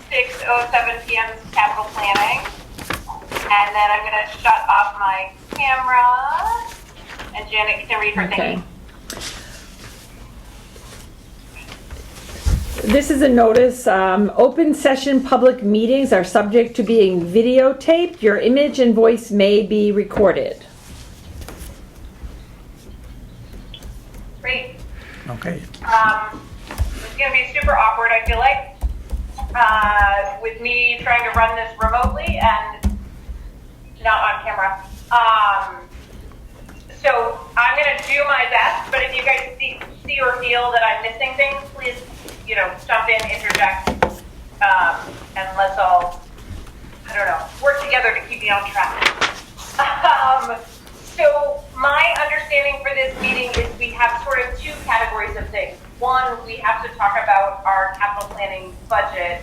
6:07 p.m. capital planning. And then I'm going to shut off my camera, and Janet can read her thingy. This is a notice. Open session public meetings are subject to being videotaped. Your image and voice may be recorded. Great. Okay. It's going to be super awkward, I feel like, with me trying to run this remotely and not on camera. So I'm going to do my best, but if you guys see or feel that I'm missing things, please, jump in, interject, and let's all, work together to keep me on track. So my understanding for this meeting is we have sort of two categories of things. One, we have to talk about our capital planning budget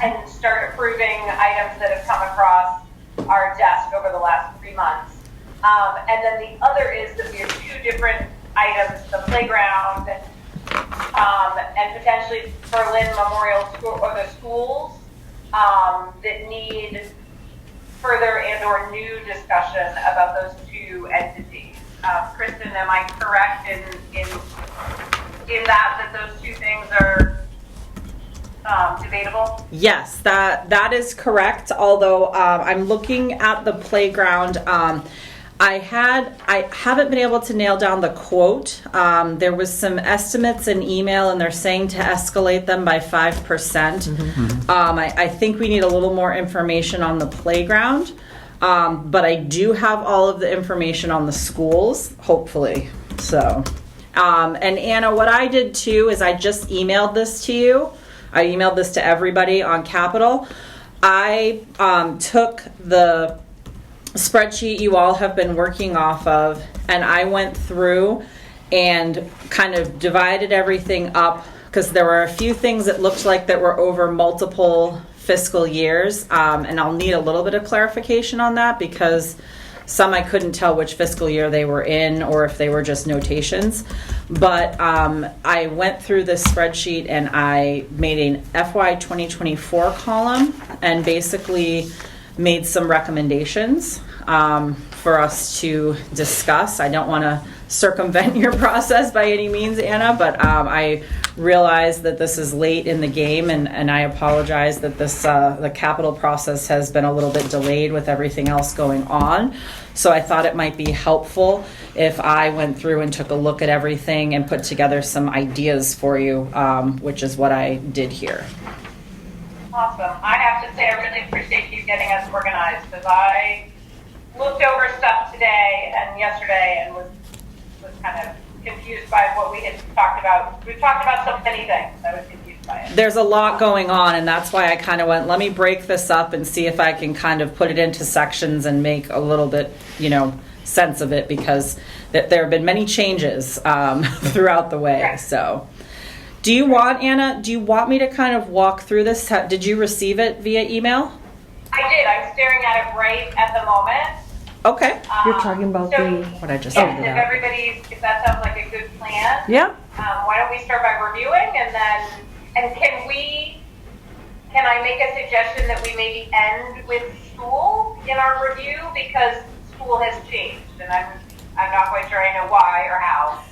and start approving items that have come across our desk over the last 3 months. And then the other is that we have two different items, the playground and potentially Berlin Memorial School, or the schools that need further and or new discussion about those two entities. Kristen, am I correct in that those two things are debatable? Yes, that is correct. Although I'm looking at the playground. I haven't been able to nail down the quote. There was some estimates in email, and they're saying to escalate them by 5%. Mm-hmm. I think we need a little more information on the playground, but I do have all of the information on the schools, hopefully. So, and Anna, what I did too is I just emailed this to you. I emailed this to everybody on Capital. I took the spreadsheet you all have been working off of, and I went through and kind of divided everything up, because there were a few things that looked like that were over multiple fiscal years, and I'll need a little bit of clarification on that, because some I couldn't tell which fiscal year they were in or if they were just notations. But I went through this spreadsheet and I made an FY 2024 column and basically made some recommendations for us to discuss. I don't want to circumvent your process by any means, Anna, but I realize that this is late in the game, and I apologize that this the capital process has been a little bit delayed with everything else going on. So I thought it might be helpful if I went through and took a look at everything and put together some ideas for you, which is what I did here. Awesome. I have to say I really appreciate you getting us organized, because I looked over stuff today and yesterday and was kind of confused by what we had talked about. We've talked about so many things. I was confused by it. There's a lot going on, and that's why I kind of went, let me break this up and see if I can kind of put it into sections and make a little bit, sense of it, because there have been many changes throughout the way. Right. So Anna, do you want me to kind of walk through this? Did you receive it via email? I did. I'm staring at it right at the moment. Okay. You're talking about what I just yes, said. if that sounds like a good plan. Yeah. Why don't we start by reviewing, and can I make a suggestion that we maybe end with school in our review, because school has changed, and I'm not quite sure I know why or how.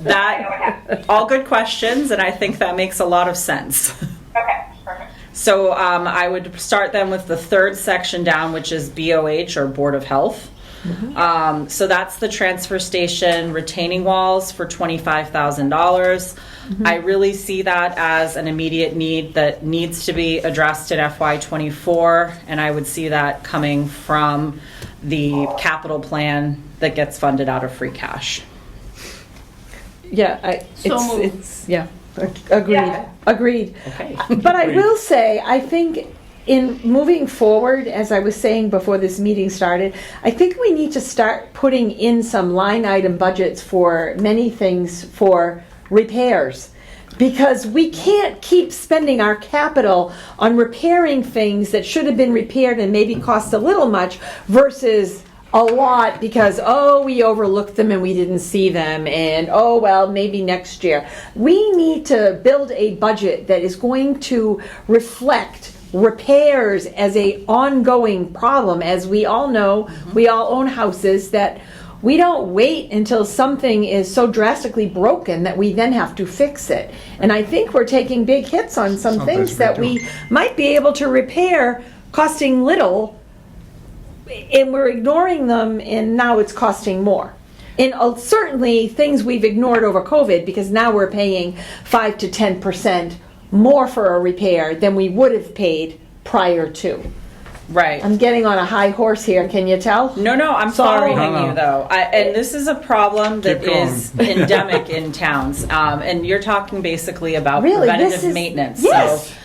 That all good questions, and I think that makes a lot of sense. Okay, perfect. So I would start then with the third section down, which is BOH, or Board of Health. Mm-hmm. So that's the transfer station retaining walls for $25,000. Mm-hmm. I really see that as an immediate need that needs to be addressed in FY24, and I would see that coming from the capital plan that gets funded out of free cash. Yeah, agreed. Yeah. Agreed. Okay. But I will say, I think in moving forward, as I was saying before this meeting started, I think we need to start putting in some line item budgets for many things for repairs. Because we can't keep spending our capital on repairing things that should have been repaired and maybe cost a little much versus a lot because, oh, we overlooked them and we didn't see them, and oh, well, maybe next year. We need to build a budget that is going to reflect repairs as a ongoing problem. As we all know, we all own houses, that we don't wait until something is so drastically broken that we then have to fix it. And I think we're taking big hits on some things that we might be able to repair costing little, and we're ignoring them, and now it's costing more. And certainly things we've ignored over COVID, because now we're paying 5 to 10% more for a repair than we would have paid prior to. Right. I'm getting on a high horse here, can you tell? No, I'm Sorry. following No. you though. And this is a problem that Keep going. is endemic in towns. And you're talking basically about Really, preventative this is- maintenance. yes. So,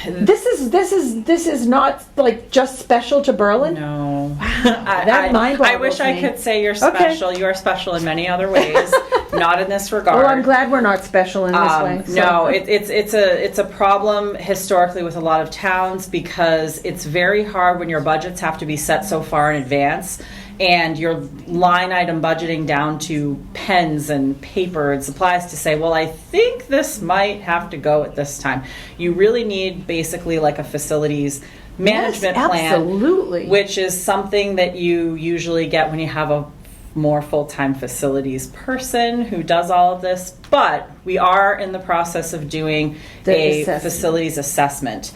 This is not like just special to Berlin. no. That mind I wish I boggles me. could say you're Okay. special. You are special in many other ways, not in this regard. Well, I'm glad we're not special in this way. so. No, it's a problem historically with a lot of towns, because it's very hard when your budgets have to be set so far in advance, and your line item budgeting down to pens and paper and supplies to say, well, I think this might have to go at this time. You really need basically like a facilities management Yes, plan, absolutely. which is something that you usually get when you have a more full-time facilities person who does all of this. But we are in the process of doing The a assessment. facilities assessment.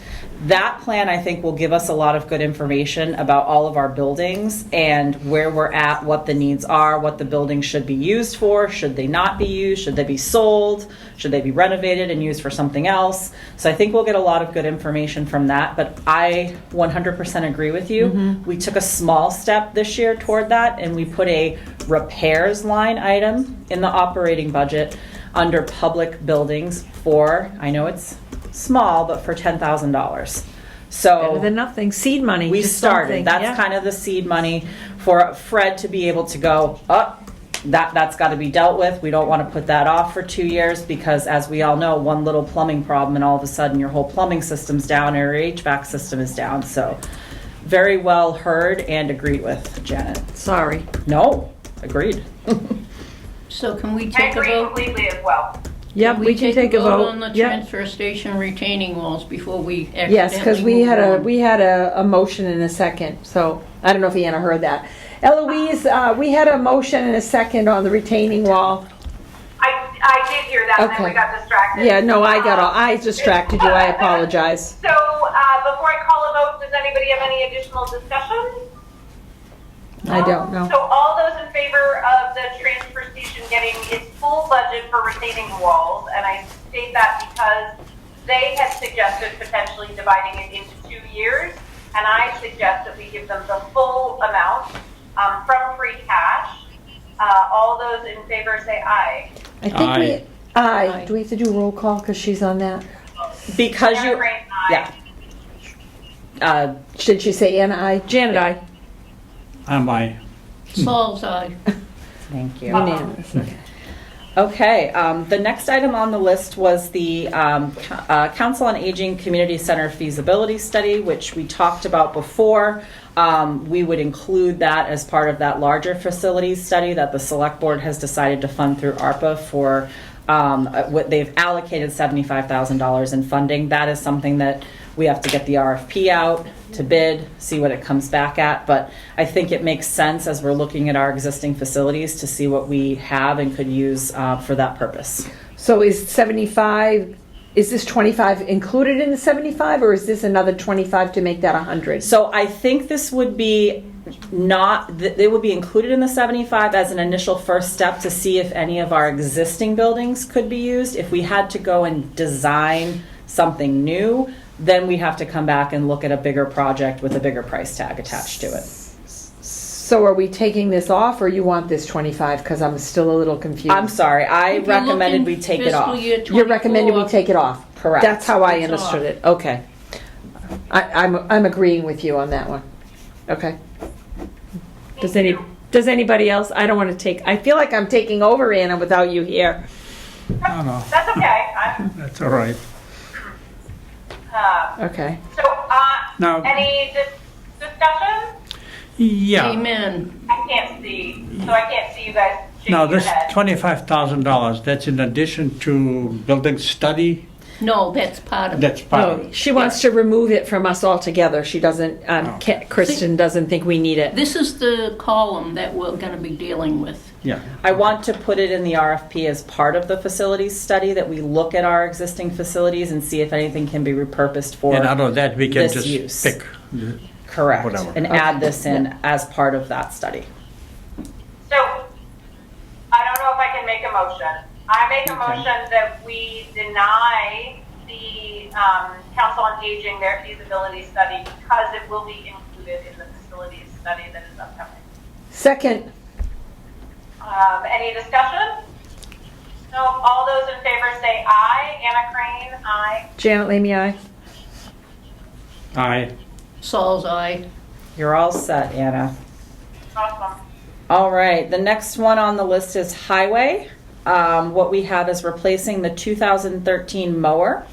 That plan, I think, will give us a lot of good information about all of our buildings and where we're at, what the needs are, what the buildings should be used for, should they not be used, should they be sold, should they be renovated and used for something else. So I think we'll get a lot of good information from that, but I 100% agree with you. We took a small step this year toward that, and we put a repairs line item in the operating budget under public buildings for, I know it's small, but for $10,000. So Better than nothing. Seed money. we just started. something, That's yeah. kind of the seed money for Fred to be able to go, that's got to be dealt with. We don't want to put that off for 2 years, because as we all know, one little plumbing problem and all of a sudden your whole plumbing system's down or your HVAC system is down. So very well heard and agreed with, Janet. Sorry. No, agreed. So can we I take a agree vote? completely as well. Yep, we can take a vote. on the Yep. transfer station retaining walls before we accidentally Yes, because we move had on? a motion in a second, so I don't know if Anna heard that. Eloise, we had a motion and a second on the retaining wall. I did hear that, and then we Okay. got distracted. Yeah, no, I distracted you, I apologize. So, before I call a vote, does anybody have any additional discussion? I don't know. So all those in favor of the transfer station getting its full budget for retaining walls, and I state that because they had suggested potentially dividing it into 2 years, and I suggest that we give them the full amount from free cash. All those in favor say aye. I think Aye. aye. Do we have to do roll call because she's on that? Because Anna you, Green, aye. yeah. Did she say Anna, aye? Janet, aye. Am I? Saul's eye. Thank you. Unanimous. Okay, the next item on the list was the Council on Aging Community Center feasibility study, which we talked about before. We would include that as part of that larger facilities study that the Select Board has decided to fund through ARPA for what they've allocated $75,000 in funding. That is something that we have to get the RFP out to bid, see what it comes back at. But I think it makes sense as we're looking at our existing facilities to see what we have and could use for that purpose. So is 75, is this 25 included in the 75, or is this another 25 to make that 100? So I think this would be they would be included in the 75 as an initial first step to see if any of our existing buildings could be used. If we had to go and design something new, then we have to come back and look at a bigger project with a bigger price tag attached to it. So are we taking this off, or you want this 25? Because I'm still a little confused. I'm sorry, I If you're recommended looking we take it fiscal off. year You're recommending we 24, take it off? Correct. That's how I It's understood off. it. Okay. I'm agreeing with you on that one. Okay. Does anybody else? I don't want to take, I feel like I'm taking over, Anna, without you here. No, no, That's okay. that's all right. Okay. So, Now- any discussion? Yeah. Amen. I can't see, so I can't see you guys shaking Now, your this head. $25,000, that's in addition to building study? No, that's part of it. That's part of No, it. she wants to remove it from us altogether. She doesn't, Kristen doesn't think we need it. This is the column that we're gonna be dealing with. Yeah. I want to put it in the RFP as part of the facilities study, that we look at our existing facilities and see if anything can be repurposed for. And out of that, we can this just use. pick. Correct, Whatever. and add this in as part of that study. So, I don't know if I can make a motion. I make a Okay. motion that we deny the Council on Aging their feasibility study because it will be included in the facilities study that is upcoming. Second, Any discussion? No, all those in favor say aye. Anna Crane, aye. Janet Leamy, aye. Aye. Saul's eye. You're all set, Anna. Awesome. All right, the next one on the list is highway. What we have is replacing the 2013 mower,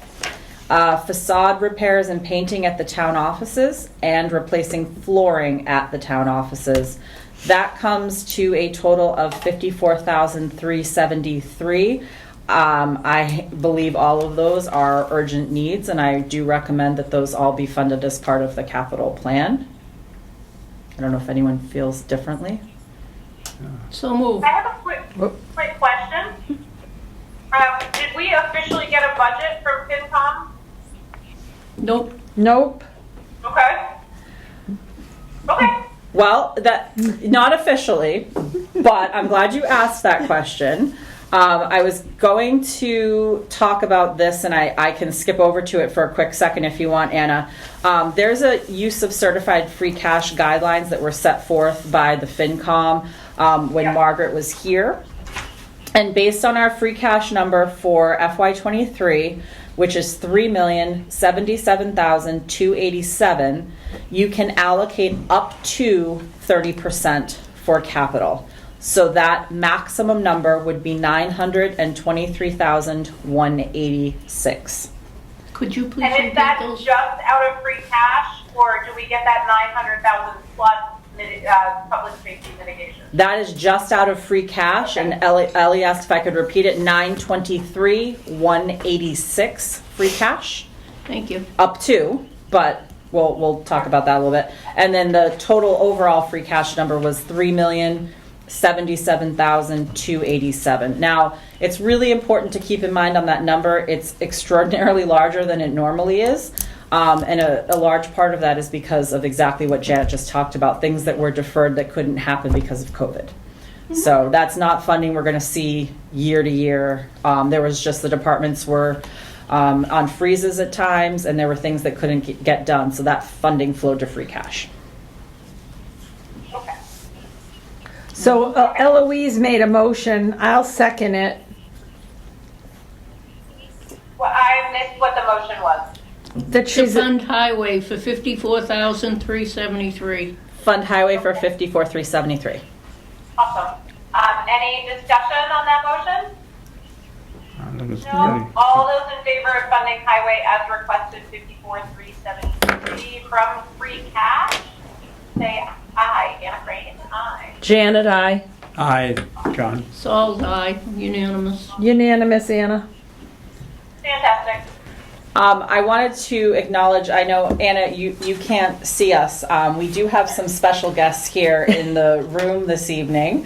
facade repairs and painting at the town offices, and replacing flooring at the town offices. That comes to a total of $54,373. I believe all of those are urgent needs, and I do recommend that those all be funded as part of the capital plan. I don't know if anyone feels differently. So move. I have a quick question. Did we officially get a budget from FinCom? Nope. Nope. Okay. Okay. Well, that not officially, but I'm glad you asked that question. I was going to talk about this, and I can skip over to it for a quick second if you want, Anna. There's a use of certified free cash guidelines that were set forth by the FinCom when Yeah. Margaret was here. And based on our free cash number for FY23, which is $3,077,287, you can allocate up to 30% for capital. So that maximum number would be $923,186. Could you please And is repeat that those? just out of free cash, or do we get that 900,000 plus public safety mitigation? That is just out of free cash, and Ellie asked if I could repeat it, $923,186 free cash. Thank you. Up to, but we'll talk about that a little bit. And then the total overall free cash number was $3,077,287. Now, it's really important to keep in mind on that number, it's extraordinarily larger than it normally is. And a large part of that is because of exactly what Janet just talked about, things that were deferred that couldn't happen because of COVID. So that's not funding we're going to see year to year. There was just the departments were on freezes at times, and there were things that couldn't get done. So that funding flowed to free cash. Okay. So Eloise made a motion. I'll second it. Well, I missed what the motion was. That To she's, fund highway for $54,373. Fund highway for $54,373. Awesome. Any discussion on that motion? Very- All those in favor of funding highway as requested, 54,373 from free cash, say aye. Anna Crane, aye. Janet, aye. Aye, John. Saul's eye. Unanimous. Unanimous, Anna. Fantastic. I wanted to acknowledge, I know, Anna, you can't see us. We do have some special guests here in the room this evening.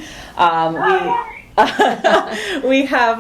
We have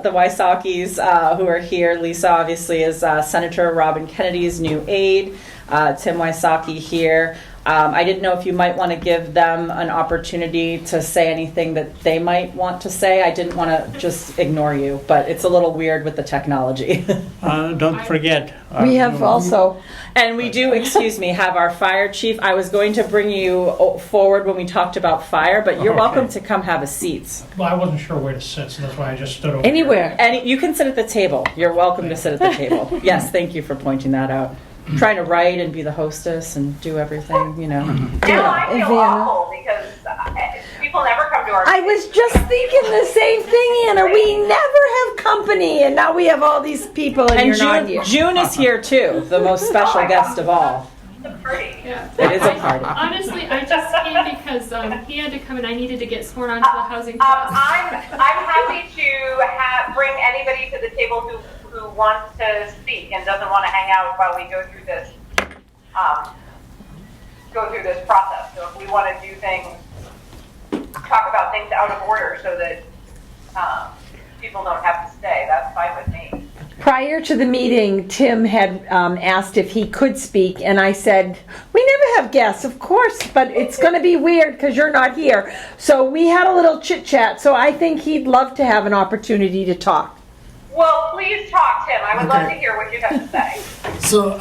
the Wysockies who are here. Lisa, obviously, is Senator Robin Kennedy's new aide. Tim Wysocki here. I didn't know if you might want to give them an opportunity to say anything that they might want to say. I didn't want to just ignore you, but it's a little weird with the technology. Don't forget. We have also, And we do, excuse me, have our fire chief. I was going to bring you forward when we talked about fire, but you're Okay. welcome to come have a seat. Well, I wasn't sure where to sit, so that's why I just stood over anywhere. And you can sit at the table. You're welcome to sit at the table. Yes, thank you for pointing that out. Trying to write and be the hostess and do everything, you know. Now I feel Vanna. awful because people never come to our I was just thinking the same thing, Anna. We never have company, and now we have all these people, and, And you're not here. June is here too, the most special guest of all. The party. Yeah. It is a party. Honestly, I just came because he had to come and I needed to get sworn onto the housing trust. I'm happy to bring anybody to the table who wants to speak and doesn't want to hang out while we go through this process. So if we want to do things, talk about things out of order so that people don't have to stay, that's fine with me. Prior to the meeting, Tim had asked if he could speak, and I said, we never have guests, of course, but it's going to be weird because you're not here. So we had a little chit-chat, so I think he'd love to have an opportunity to talk. Well, please talk, Tim. I would love to Okay. hear what you have to say. So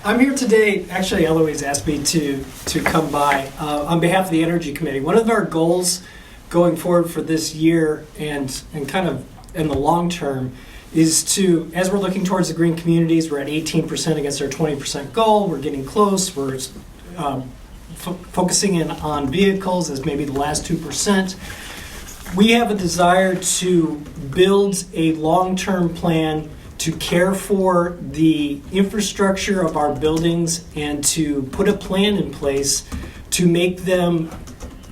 I'm here today. Actually, Eloise asked me to come by on behalf of the Energy Committee. One of our goals going forward for this year and kind of in the long term is to, as we're looking towards the green communities, we're at 18% against our 20% goal. We're getting close. We're focusing in on vehicles as maybe the last 2%. We have a desire to build a long-term plan to care for the infrastructure of our buildings and to put a plan in place to make them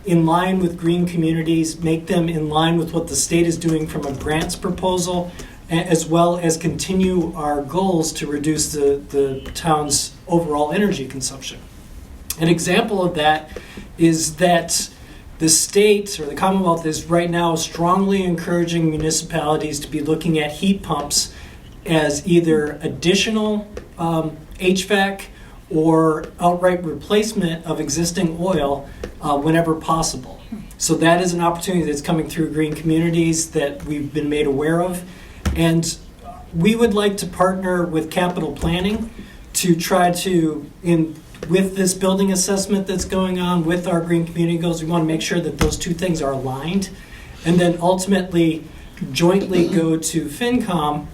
in line with green communities, make them in line with what the state is doing from a grants proposal, as well as continue our goals to reduce the town's overall energy consumption. An example of that is that the state or the Commonwealth is right now strongly encouraging municipalities to be looking at heat pumps as either additional HVAC or outright replacement of existing oil whenever possible. So that is an opportunity that's coming through green communities that we've been made aware of. And we would like to partner with capital planning to try to, with this building assessment that's going on, with our green community goals, we want to make sure that those two things are aligned. And then ultimately jointly go to FinCom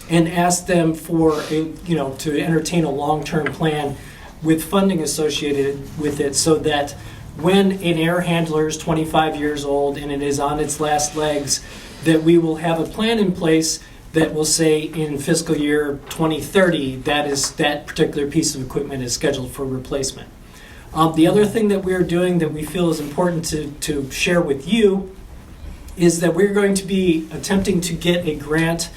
and ask them for to entertain a long-term plan with funding associated with it, so that when an air handler is 25 years old and it is on its last legs, that we will have a plan in place that will say in fiscal year 2030 that particular piece of equipment is scheduled for replacement. The other thing that we're doing that we feel is important to share with you is that we're going to be attempting to get a grant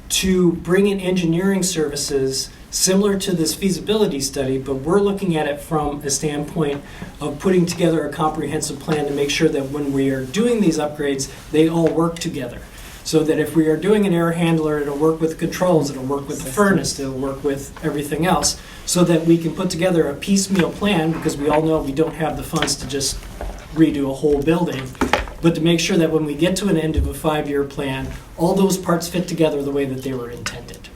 to bring in engineering services similar to this feasibility study, but we're looking at it from a standpoint of putting together a comprehensive plan to make sure that when we are doing these upgrades, they all work together. So that if we are doing an air handler, it'll work with controls, it'll work with the furnace, it'll work with everything else, so that we can put together a piecemeal plan, because we all know we don't have the funds to just redo a whole building, but to make sure that when we get to an end of a 5-year plan, all those parts fit together the way that they were intended.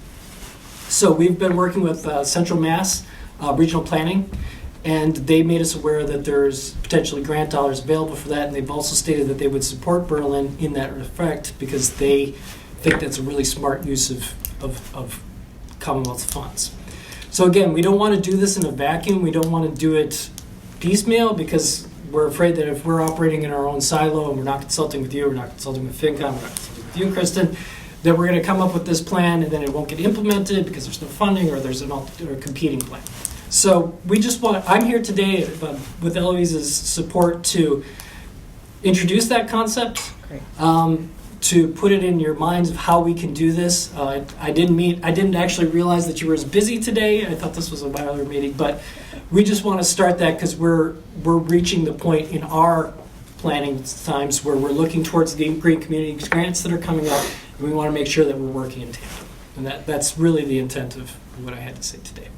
So we've been working with Central Mass Regional Planning, and they made us aware that there's potentially grant dollars available for that, and they've also stated that they would support Berlin in that respect because they think that's a really smart use of Commonwealth funds. So again, we don't want to do this in a vacuum. We don't want to do it piecemeal, because we're afraid that if we're operating in our own silo and we're not consulting with you, we're not consulting with FinCom, we're not consulting with you, Kristen, that we're going to come up with this plan and then it won't get implemented because there's no funding or there's a competing plan. So I'm here today with Eloise's support to introduce that concept, to put it in your minds of how we can do this. I didn't actually realize that you were as busy today. I thought this was a Weiler meeting, but we just want to start that because we're reaching the point in our planning times where we're looking towards the green community grants that are coming up, and we want to make sure that we're working in tandem. And that's really the intent of what I had to say today.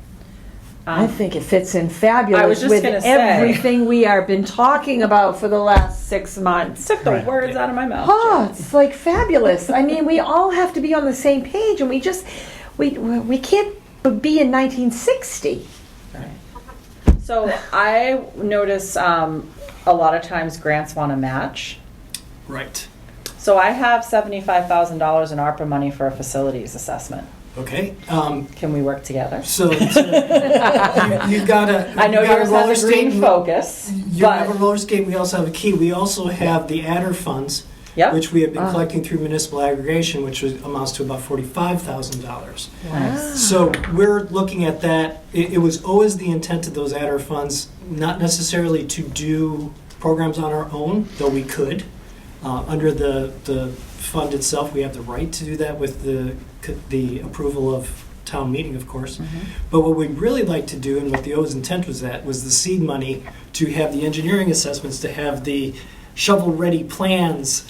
I think it fits in I was fabulous just with gonna say. everything we have been talking about for the last 6 months. Took the Right. words out of my mouth. Oh, it's like fabulous. I mean, we all have to be on the same page, and we can't be in 1960. So I notice a lot of times grants want to match. Right. So I have $75,000 in ARPA money for a facilities assessment. Okay. Can we work together? So you've got a. I know you've got yours has a roller green skate. focus, You have a but roller skate. We also have a key. We also have the adder funds Yep. which we have been Ah. collecting through municipal aggregation, which amounts to about $45,000. Nice. So we're looking at that. It was always the intent of those ADR funds, not necessarily to do programs on our own, though we could. Under the fund itself, we have the right to do that with the approval of town meeting, of course. But what we'd really like to do, and what the O's intent was the seed money to have the engineering assessments, to have the shovel-ready plans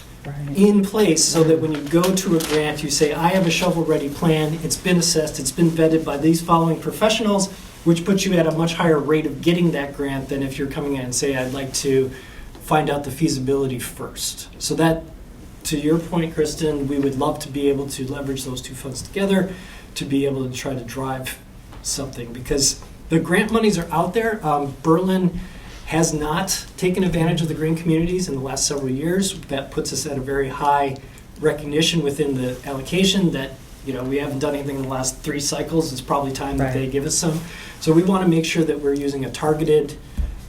in place, so that when you go to a grant, you say, I have a shovel-ready plan, it's been assessed, it's been vetted by these following professionals, which puts you at a much higher rate of getting that grant than if you're coming in and say, I'd like to find out the feasibility first. So that, to your point, Kristen, we would love to be able to leverage those two funds together to be able to try to drive something, because the grant monies are out there. Berlin has not taken advantage of the green communities in the last several years. That puts us at a very high recognition within the allocation that, we haven't done anything in the last 3 cycles. It's probably time that they give us some. So we want to make sure that we're using a targeted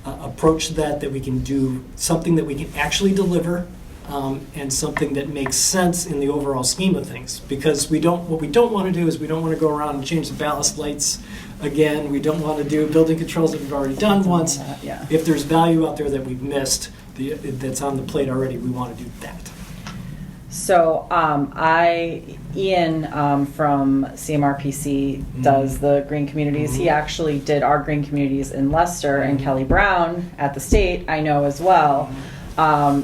approach to that we can do something that we can actually deliver, and something that makes sense in the overall scheme of things. Because what we don't want to do is we don't want to go around and change the ballast lights again. We don't want to do building controls that we've already done once. Yeah. If there's value out there that we've missed, that's on the plate already, we want to do that. So Ian from CMRPC does the green communities. He actually did our green communities in Leicester, and Kelly Brown at the state, I know as well.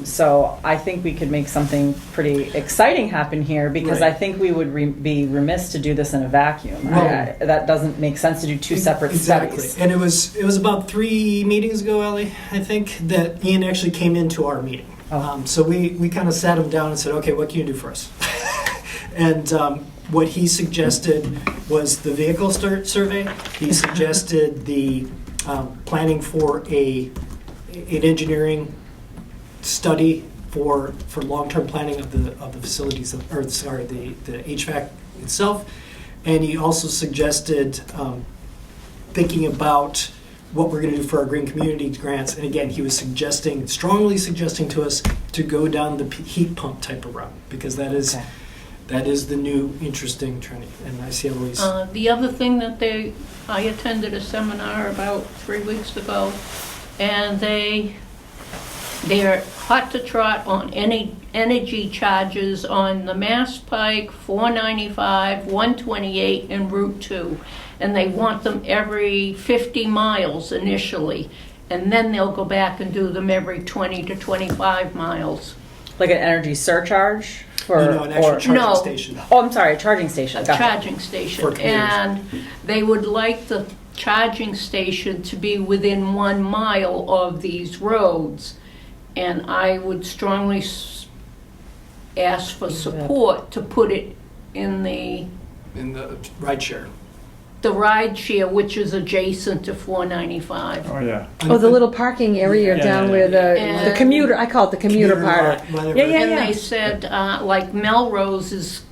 So I think we could make something pretty exciting happen here, because Right. I think we would be remiss to do this in a vacuum. Well- That doesn't make sense to do 2 separate Exactly. studies. And it was about 3 meetings ago, Ellie, I think, that Ian actually came into our meeting. Oh. So we kind of sat him down and said, okay, what can you do for us? And what he suggested was the vehicle survey. He suggested the planning for an engineering study for long-term planning of the facilities, the HVAC itself. And he also suggested thinking about what we're going to do for our green community grants. And again, he was strongly suggesting to us to go down the heat pump type of route, because that is the new interesting trend. And I see Eloise. The other thing that I attended a seminar about 3 weeks ago, and they're hot to trot on any energy charges on the Mass Pike, 495, 128, and Route 2. And they want them every 50 miles initially. And then they'll go back and do them every 20 to 25 miles. Like an energy surcharge for an actual charging No. station. Oh, I'm sorry, a charging station. A Gotcha. charging For station. commuters. And they would like the charging station to be within 1 mile of these roads. And I would strongly ask for support to put it in the Ride share. ride share, which is adjacent to 495. Oh, yeah. Oh, the little parking area Yeah, down yeah, where the yeah. commuter, I call it the commuter part. lot, whatever. Yeah, yeah, And yeah. they said, like Melrose is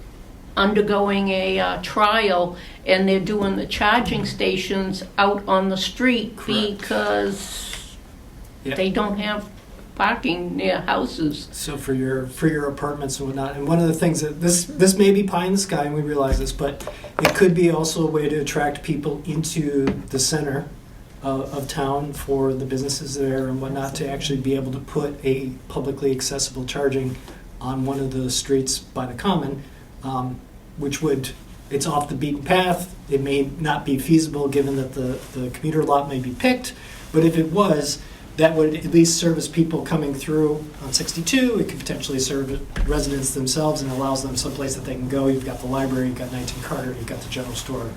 undergoing a trial, and they're doing the charging stations out on the street Correct. because Yeah. they don't have parking near houses. So for your apartments and whatnot, and one of the things that this may be pie in the sky, and we realize this, but it could be also a way to attract people into the center of town for the businesses there and whatnot, to actually be able to put a publicly accessible charging on one of the streets by the common, it's off the beaten path. It may not be feasible given that the commuter lot may be picked, but if it was, that would at least service people coming through on 62. It could potentially serve residents themselves and allows them someplace that they can go. You've got the library, you've got 19 Carter, you've got the general store,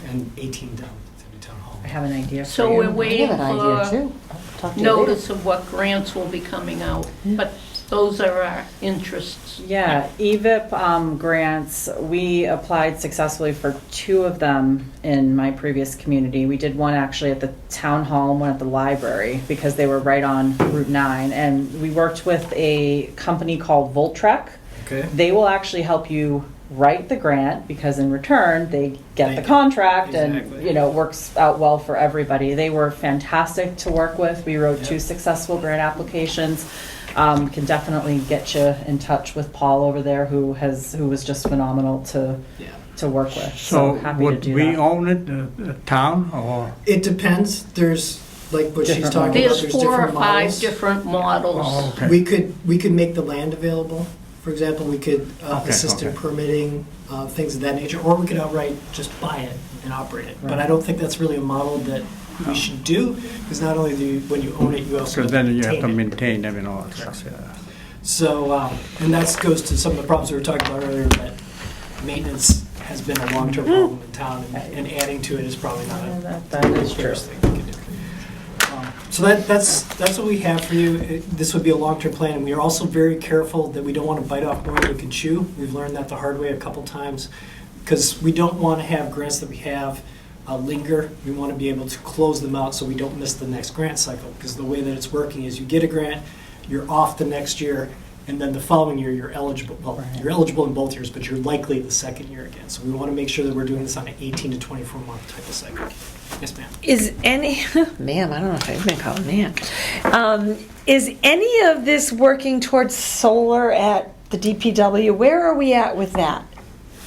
and 18 down at the town hall. I have an idea. So for we're you. waiting I have an idea for too. Talk to you later. notice of what grants will be coming out. But those are our interests. Yeah, EVIP grants, we applied successfully for 2 of them in my previous community. We did one actually at the town hall and one at the library because they were right on Route 9. And we worked with a company called Voltrek. Okay. They will actually help you write the grant, because in return they get the Thank you. contract Exactly. and it works out well for everybody. They were fantastic to work with. We wrote 2 successful grant applications. Can definitely get you in touch with Paul over there, who was just phenomenal to work with. So happy to would do we that. own it, the town, or? It depends. There's, like what she's Different talking about, There's there's 4 or different 5 models. different models. Oh, okay. We could make the land available. For example, we could assist in okay. permitting, things of that nature, or we could outright just buy it and operate it. But I don't think that's really a model that we should do, because not only do you, when you own it, you also Because then you have to maintain it. maintain them and all that stuff, yeah. So, and that goes to some of the problems we were talking about earlier, that maintenance has been a long-term problem in town, and adding to it is probably not That is true. first thing we can do. So that's what we have for you. This would be a long-term plan, and we are also very careful that we don't want to bite off more than we can chew. We've learned that the hard way a couple times, because we don't want to have grants that we have linger. We want to be able to close them out so we don't miss the next grant cycle, because the way that it's working is you get a grant, you're off the next year, and then the following year you're eligible. Well, you're eligible in both years, but you're likely the second year again. So we want to make sure that we're doing this on an 18 to 24 month type of cycle. Yes, ma'am. Is any, ma'am, I don't know if I'm going to call it ma'am. Is any of this working towards solar at the DPW? Where are we at with that?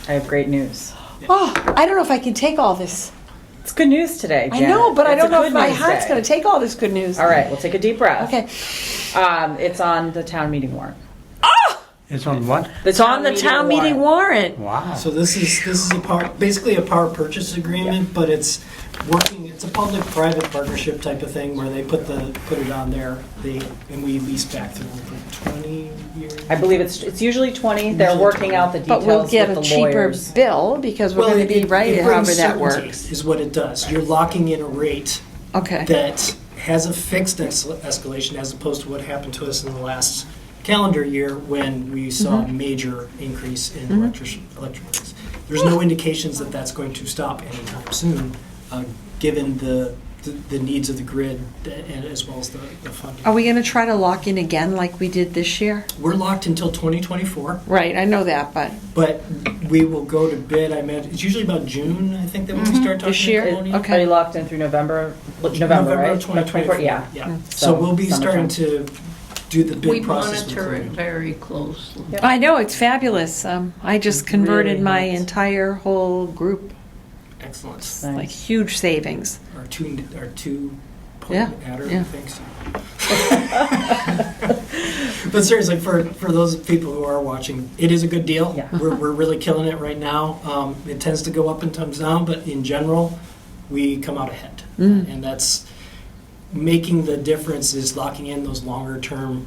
I have great news. Oh, I don't know if I can take all this. It's good news today, I Janet. know, but I It's don't a know good if my news heart's day. going to take all this good news. All right, we'll take a deep breath. Okay. It's on the town meeting warrant. It's on what? It's on the town meeting warrant. Wow. So this is basically a power purchase agreement, but it's working. It's a public-private partnership type of thing where they put it on there. And we lease back through them for 20 years. I believe it's usually 20. They're Usually working 20. out the details But we'll get with a the cheaper lawyers. bill because we're going to be it right brings however that certainty works. is what it does. You're locking in a rate Okay. that has a fixed escalation, as opposed to what happened to us in the last calendar year when we saw a major increase in electric rates. There's no indications that that's going to stop anytime soon, given the needs of the grid and as well as the funding. Are we going to try to lock in again like we did this year? We're locked until 2024, Right, I know that, but we will go to bid. I imagine it's usually about June, I think, that when we start talking This year? to Colonial. Okay. Are you locked in through November, right? 2024. Yeah. So we'll be summertime. starting to do the bid We process with monitor it Colonial. very closely. Yep. I know, it's fabulous. I just converted Really my helps. entire whole group, Excellent. Nice. like huge savings. Our two Yeah, point adder yeah. things. But seriously, for those people who are watching, it is a good deal. Yeah. We're really killing it right now. It tends to go up and comes down, but in general, we come out ahead. And that's making the difference is locking in those longer term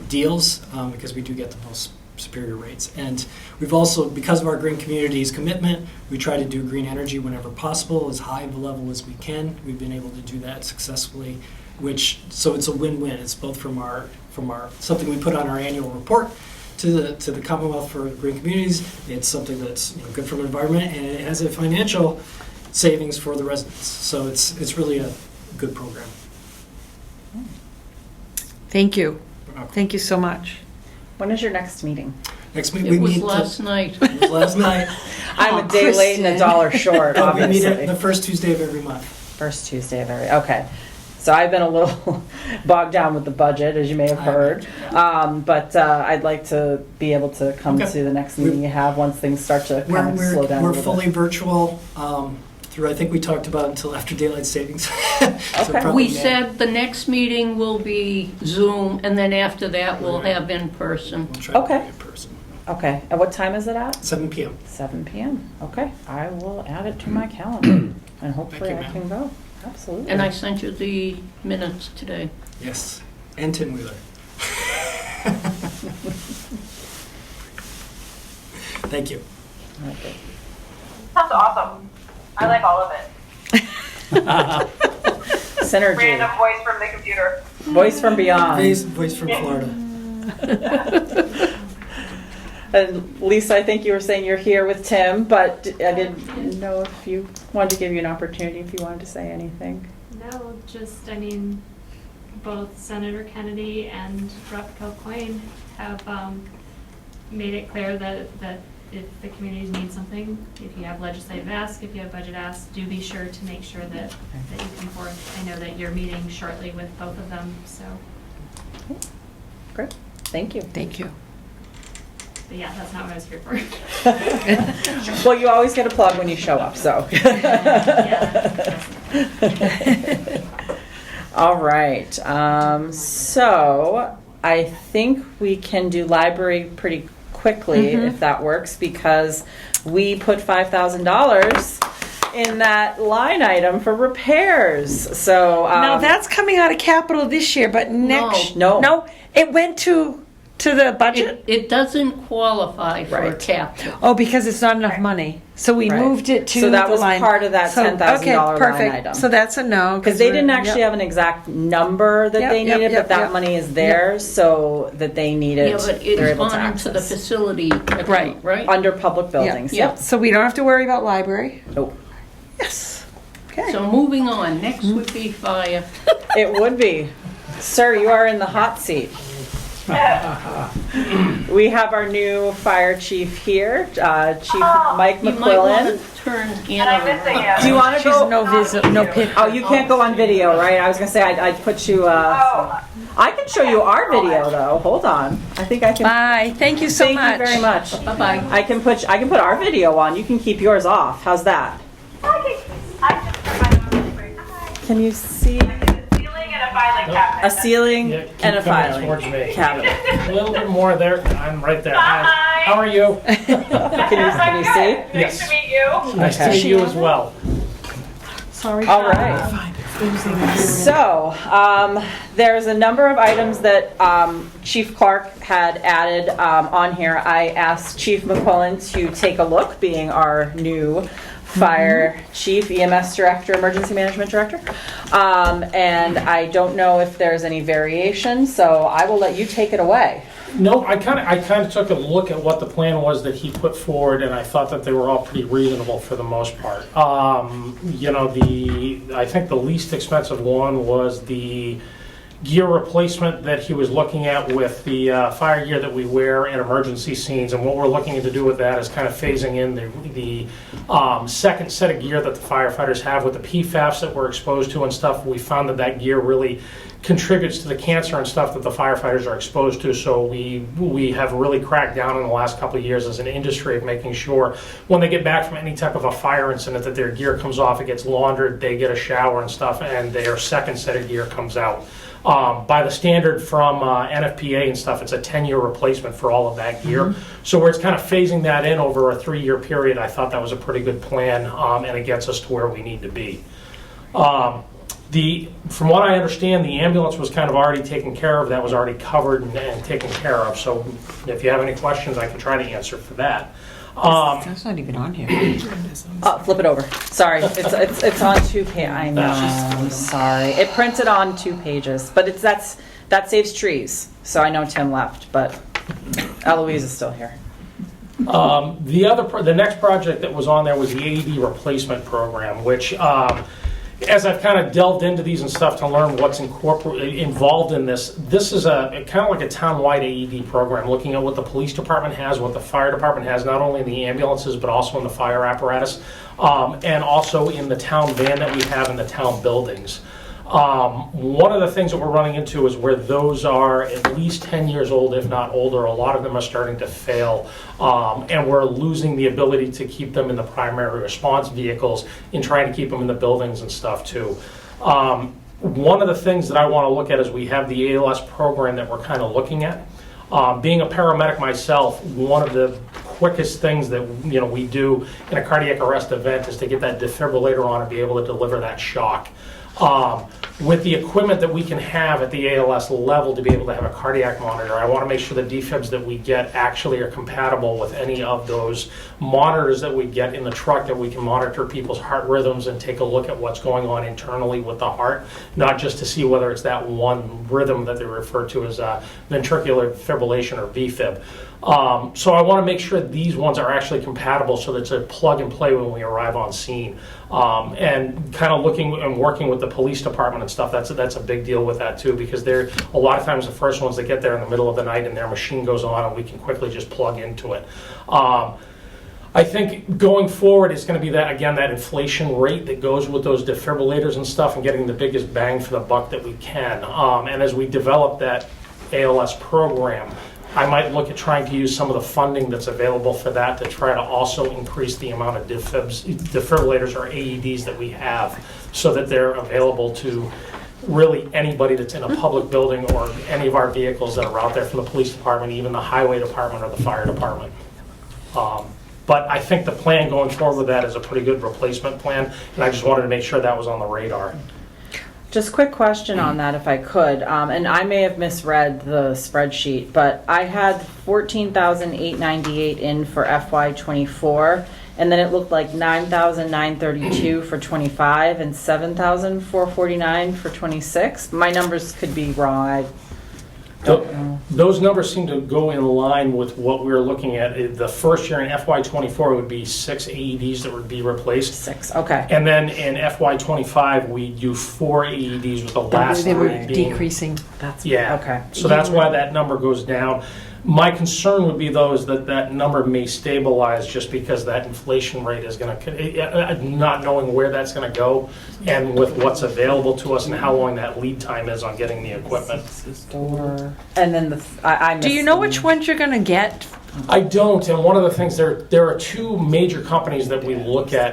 deals because we do get the most superior rates. And we've also, because of our green communities commitment, we try to do green energy whenever possible, as high of a level as we can. We've been able to do that successfully, so it's a win-win. It's both from our something we put on our annual report to the Commonwealth for Green Communities. It's something that's good for the environment, and it has a financial savings for the residents. So it's really a good program. Thank you. Thank you so much. When is your next meeting? Next week It we was meet last night. It was last night. I'm a day late and a dollar short, We meet obviously. at the first Tuesday of every month. First Tuesday of every, okay. So I've been a little bogged down with the budget, as you may have heard. But I'd like to be able to come Okay. to the next meeting you have once things start to kind of slow down a We're little fully bit. virtual through, I think we talked about until after daylight savings. Okay. We said the next meeting will be Zoom, and then after that, we'll have in person. We'll try to Okay. be in person. Okay, and what time is it at? 7 p.m. 7 p.m. Okay, I will add it to my calendar, and hopefully Thank you, I ma'am. can go. Absolutely. And I sent you the minutes today. Yes. And Tim Wheeler. Thank you. Okay. Sounds awesome. I like all of it. Synergy. Random voice from the computer. Voice from beyond. Voice from Florida. And Lisa, I think you were saying you're here with Tim, but I didn't know if you wanted to give you an opportunity if you wanted to say anything. No, just, I mean, both Senator Kennedy and Rep. Kilcoyne have made it clear that if the communities need something, if you have legislative ask, if you have budget ask, do be sure to make sure that you come forth. I know that you're meeting shortly with both of them, so. Great, thank you. Thank you. But yeah, that's not what I was here for. Well, you always get a plug when you show up, so. Yeah. All right, so I think we can do library pretty quickly if that works, because we put $5,000 in that line item for repairs. So Now that's coming out of capital this year, but next No. it went to the budget. It doesn't qualify for Right. capital. Oh, because it's not enough money, so we Right. moved it to So that the was line. part of that $10,000 okay, line perfect. item. So that's a no because they didn't actually yep. have an exact number that Yep, they yep, needed, yep, but that yep. money is there, so that they need it. Yeah, but they're it's able to gone into the access. facility account, Right. right? Under public buildings. Yeah. Yep. So we don't have to worry about library. Nope. Yes. Okay. So moving on, next would be fire. It would be. Sir, you are in the hot seat. We have our new fire chief here, Chief Mike You might want McQuillan. to turn in And I'm missing on. you. Do you want to She's go? no picture. Oh, you can't go on video, right? I was gonna say I'd put you. Oh, I can show you our video though. Hold on. I think I can. Bye. Thank you so Thank much. you very much. Bye-bye. I can put our video on. You can keep yours off. How's that? I just turned mine on really quick. Hi. Can you see It's a ceiling and a filing cabinet. a ceiling Yeah, keep and a coming filing towards me. cabinet? A little bit more there. I'm right there. Hi. How are you? Can you see? Nice Yes. to meet you. Nice to Okay. meet you as well. Sorry. All right. So, there's a number of items that Chief Clark had added on here. I asked Chief McQuillan to take a look, being our new fire chief, EMS director, emergency management director. And I don't know if there's any variation, so I will let you take it away. No, I kind of took a look at what the plan was that he put forward, and I thought that they were all pretty reasonable for the most part. I think the least expensive one was the gear replacement that he was looking at with the fire gear that we wear in emergency scenes, and what we're looking to do with that is kind of phasing in the second set of gear that the firefighters have with the PFAS that we're exposed to and stuff. We found that gear really contributes to the cancer and stuff that the firefighters are exposed to, so we have really cracked down in the last couple of years as an industry of making sure when they get back from any type of a fire incident that their gear comes off, it gets laundered, they get a shower and stuff, and their second set of gear comes out. By the standard from NFPA and stuff, it's a 10-year replacement for all of that gear. So where it's kind of phasing that in over a 3-year period, I thought that was a pretty good plan, and it gets us to where we need to be. From what I understand, the ambulance was kind of already taken care of. That was already covered and taken care of. So if you have any questions, I can try to answer for that. That's not even on here. Flip it over. Sorry, it's on 2 pages. I know. I'm sorry. It printed on 2 pages, but that saves trees. So I know Tim left, but Eloise is still here. The next project that was on there was the AED replacement program, which, as I've kind of delved into these and stuff to learn what's involved in this is a kind of like a town-wide AED program, looking at what the police department has, what the fire department has, not only in the ambulances but also in the fire apparatus, and also in the town van that we have in the town buildings. One of the things that we're running into is where those are at least 10 years old, if not older. A lot of them are starting to fail, and we're losing the ability to keep them in the primary response vehicles and trying to keep them in the buildings and stuff too. One of the things that I want to look at is we have the ALS program that we're kind of looking at. Being a paramedic myself, one of the quickest things that we do in a cardiac arrest event is to get that defibrillator on and be able to deliver that shock. With the equipment that we can have at the ALS level to be able to have a cardiac monitor, I want to make sure the defibs that we get actually are compatible with any of those monitors that we get in the truck, that we can monitor people's heart rhythms and take a look at what's going on internally with the heart, not just to see whether it's that one rhythm that they refer to as ventricular fibrillation or VFib. So I want to make sure these ones are actually compatible so that it's a plug and play when we arrive on scene. And kind of looking and working with the police department and stuff, that's a big deal with that too, because they're a lot of times the first ones that get there in the middle of the night and their machine goes on and we can quickly just plug into it. I think going forward is going to be that inflation rate that goes with those defibrillators and stuff and getting the biggest bang for the buck that we can. And as we develop that ALS program, I might look at trying to use some of the funding that's available for that to try to also increase the amount of defibrillators or AEDs that we have, so that they're available to really anybody that's in a public building or any of our vehicles that are out there, from the police department, even the highway department or the fire department. But I think the plan going forward with that is a pretty good replacement plan, and I just wanted to make sure that was on the radar. Just quick question on that, if I could, and I may have misread the spreadsheet, but I had 14,898 in for FY24, and then it looked like 9,932 for 25 and 7,449 for 26. My numbers could be wrong. I don't know. Those numbers seem to go in line with what we're looking at. The first year in FY24 would be 6 AEDs that would be replaced. 6, okay. And then in FY25, we do 4 AEDs with the last They were 3 being... decreasing. That's Yeah. okay. So that's why that number goes down. My concern would be, though, is that that number may stabilize just because that inflation rate is going to, not knowing where that's going to go, and with what's available to us and how long that lead time is on getting the equipment. And then I Do you know which ones you're gonna get? I don't, and one of the things, there are 2 major companies that we look at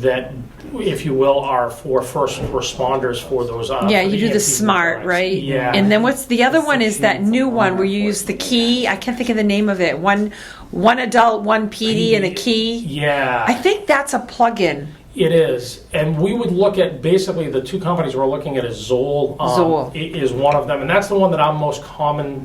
that, if you will, are for first responders for those. Yeah, for you do the EMT SMART, units. right? Yeah. And then what's the other one is that new one where you use the key. I can't think of the name of it. One adult, one PD, and a key. Yeah. I think that's a plug-in. It is, and we would look at, basically, the 2 companies we're looking at is Zoll. Zoll. Is one of them, and that's the one that I'm most common,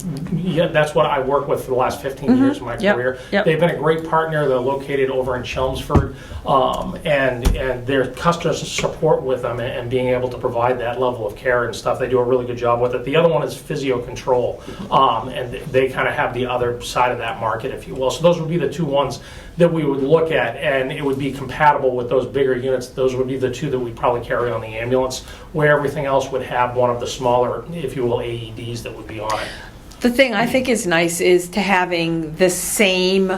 that's what I work with for the last 15 years of my Yep, career. yep. They've been a great partner. They're located over in Chelmsford, and their customer support with them and being able to provide that level of care and stuff, they do a really good job with it. The other one is Physio Control, and they kind of have the other side of that market, if you will. So those would be the 2 ones that we would look at, and it would be compatible with those bigger units. Those would be the 2 that we probably carry on the ambulance, where everything else would have one of the smaller, if you will, AEDs that would be on it. The thing I think is nice is to having the same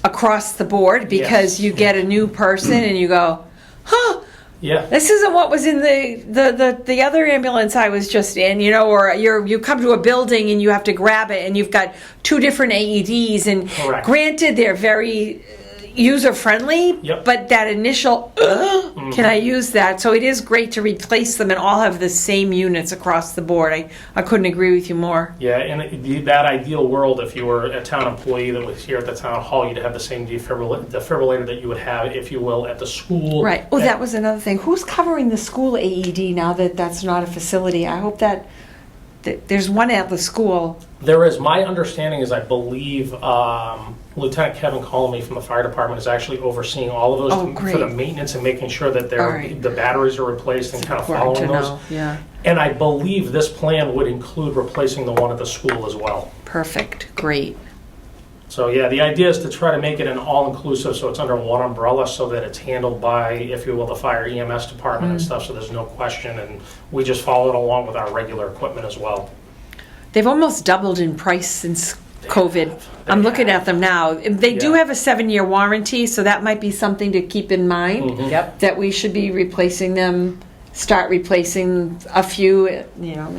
across the board, because Yes. you get a new person and you go, huh, Yeah. this isn't what was in the other ambulance I was just in, or you come to a building and you have to grab it and you've got 2 different AEDs, and Correct. granted they're very user friendly, Yep. but that initial, can I use that? So it is great to replace them and all have the same units across the board. I couldn't agree with you more. Yeah, in that ideal world, if you were a town employee that was here at the town hall, you'd have the same defibrillator that you would have, if you will, at the school. Right. Oh, that was another thing. Who's covering the school AED now that that's not a facility? I hope that there's one at the school. There is, my understanding is, I believe, Lieutenant Kevin Colamy from the fire department is actually overseeing all of those Oh, great. for the maintenance and making sure that All right. the batteries are replaced and kind of Important to following those. know. Yeah. And I believe this plan would include replacing the one at the school as well. Perfect. Great. So yeah, the idea is to try to make it an all-inclusive, so it's under one umbrella, so that it's handled by, if you will, the fire EMS department and stuff, so there's no question, and we just follow it along with our regular equipment as well. They've almost doubled in price since COVID. I'm looking at them now. They do Yeah. have a 7-year warranty, so that might be something to keep in mind. Yep. That we should be replacing them, start replacing a few,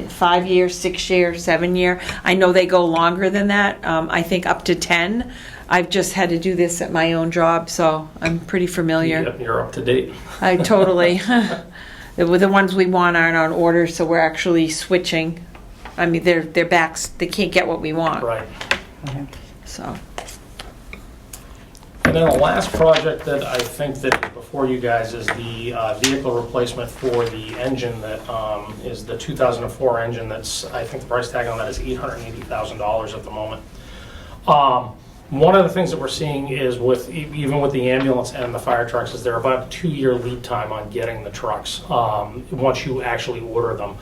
5 year, 6 year, 7 year. I know they go longer than that. I think up to 10. I've just had to do this at my own job, so I'm pretty familiar. Yep, you're up to date. I totally. The ones we want aren't on order, so we're actually switching. I mean, their backs, they can't get what we want. Right. So, And then the last project that I think that is before you guys is the vehicle replacement for the engine that is the 2004 engine. That's, I think the price tag on that is $880,000 at the moment. One of the things that we're seeing is even with the ambulance and the fire trucks is they're about a 2-year lead time on getting the trucks once you actually order them.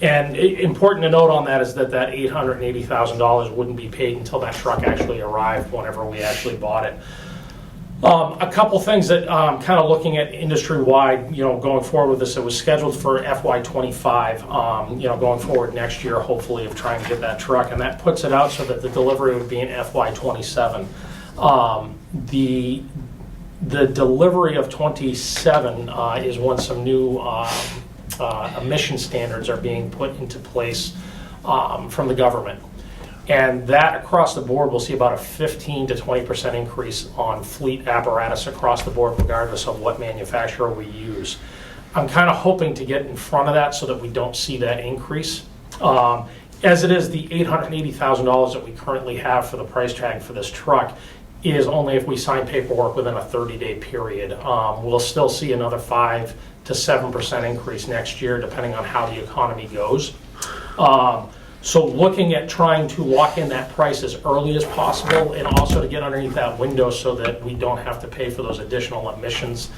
And important to note on that is that $880,000 wouldn't be paid until that truck actually arrived, whenever we actually bought it. A couple things that kind of looking at industry-wide, going forward with this, it was scheduled for FY25, going forward next year, hopefully, of trying to get that truck, and that puts it out so that the delivery would be in FY27. The delivery of 27 is when some new emission standards are being put into place from the government. And that across the board, we'll see about a 15 to 20% increase on fleet apparatus across the board, regardless of what manufacturer we use. I'm kind of hoping to get in front of that so that we don't see that increase. As it is, the $880,000 that we currently have for the price tag for this truck is only if we sign paperwork within a 30-day period. We'll still see another 5 to 7% increase next year, depending on how the economy goes. So looking at trying to lock in that price as early as possible, and also to get underneath that window so that we don't have to pay for those additional emissions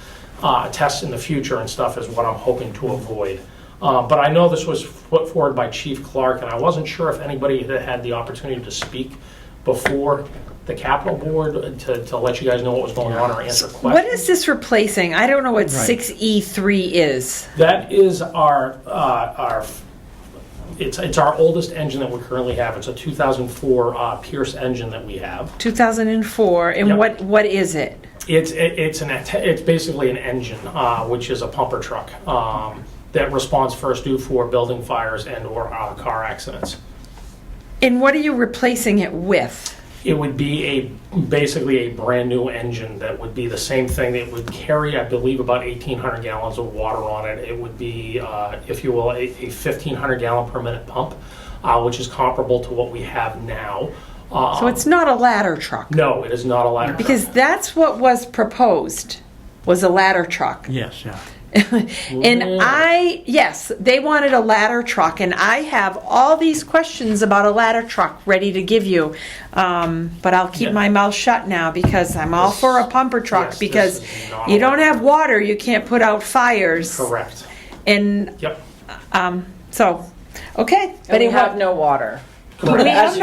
tests in the future and stuff is what I'm hoping to avoid. But I know this was put forward by Chief Clark, and I wasn't sure if anybody had the opportunity to speak before the Capitol Board to let you guys know what was going on or answer questions. What is this replacing? I don't know what Right. 6E3 is. That is our it's our oldest engine that we currently have. It's a 2004 Pierce engine that we have. 2004, and Yep. what is it? It's basically an engine, which is a pumper truck that responds first due for building fires and or car accidents. And what are you replacing it with? It would be basically a brand new engine that would be the same thing. It would carry, I believe, about 1,800 gallons of water on it. It would be, if you will, a 1,500 gallon per minute pump, which is comparable to what we have now. So it's not a ladder truck? No, it is not a ladder truck. Because that's what was proposed, was a ladder truck. Yes, yeah. And yes, they wanted a ladder truck, and I have all these questions about a ladder truck ready to give you. But I'll keep my mouth shut now because I'm all for a pumper truck, yes, because this is not you a don't have water, you can't put out fires. Correct. And Yep. So, okay. But we have no water. We have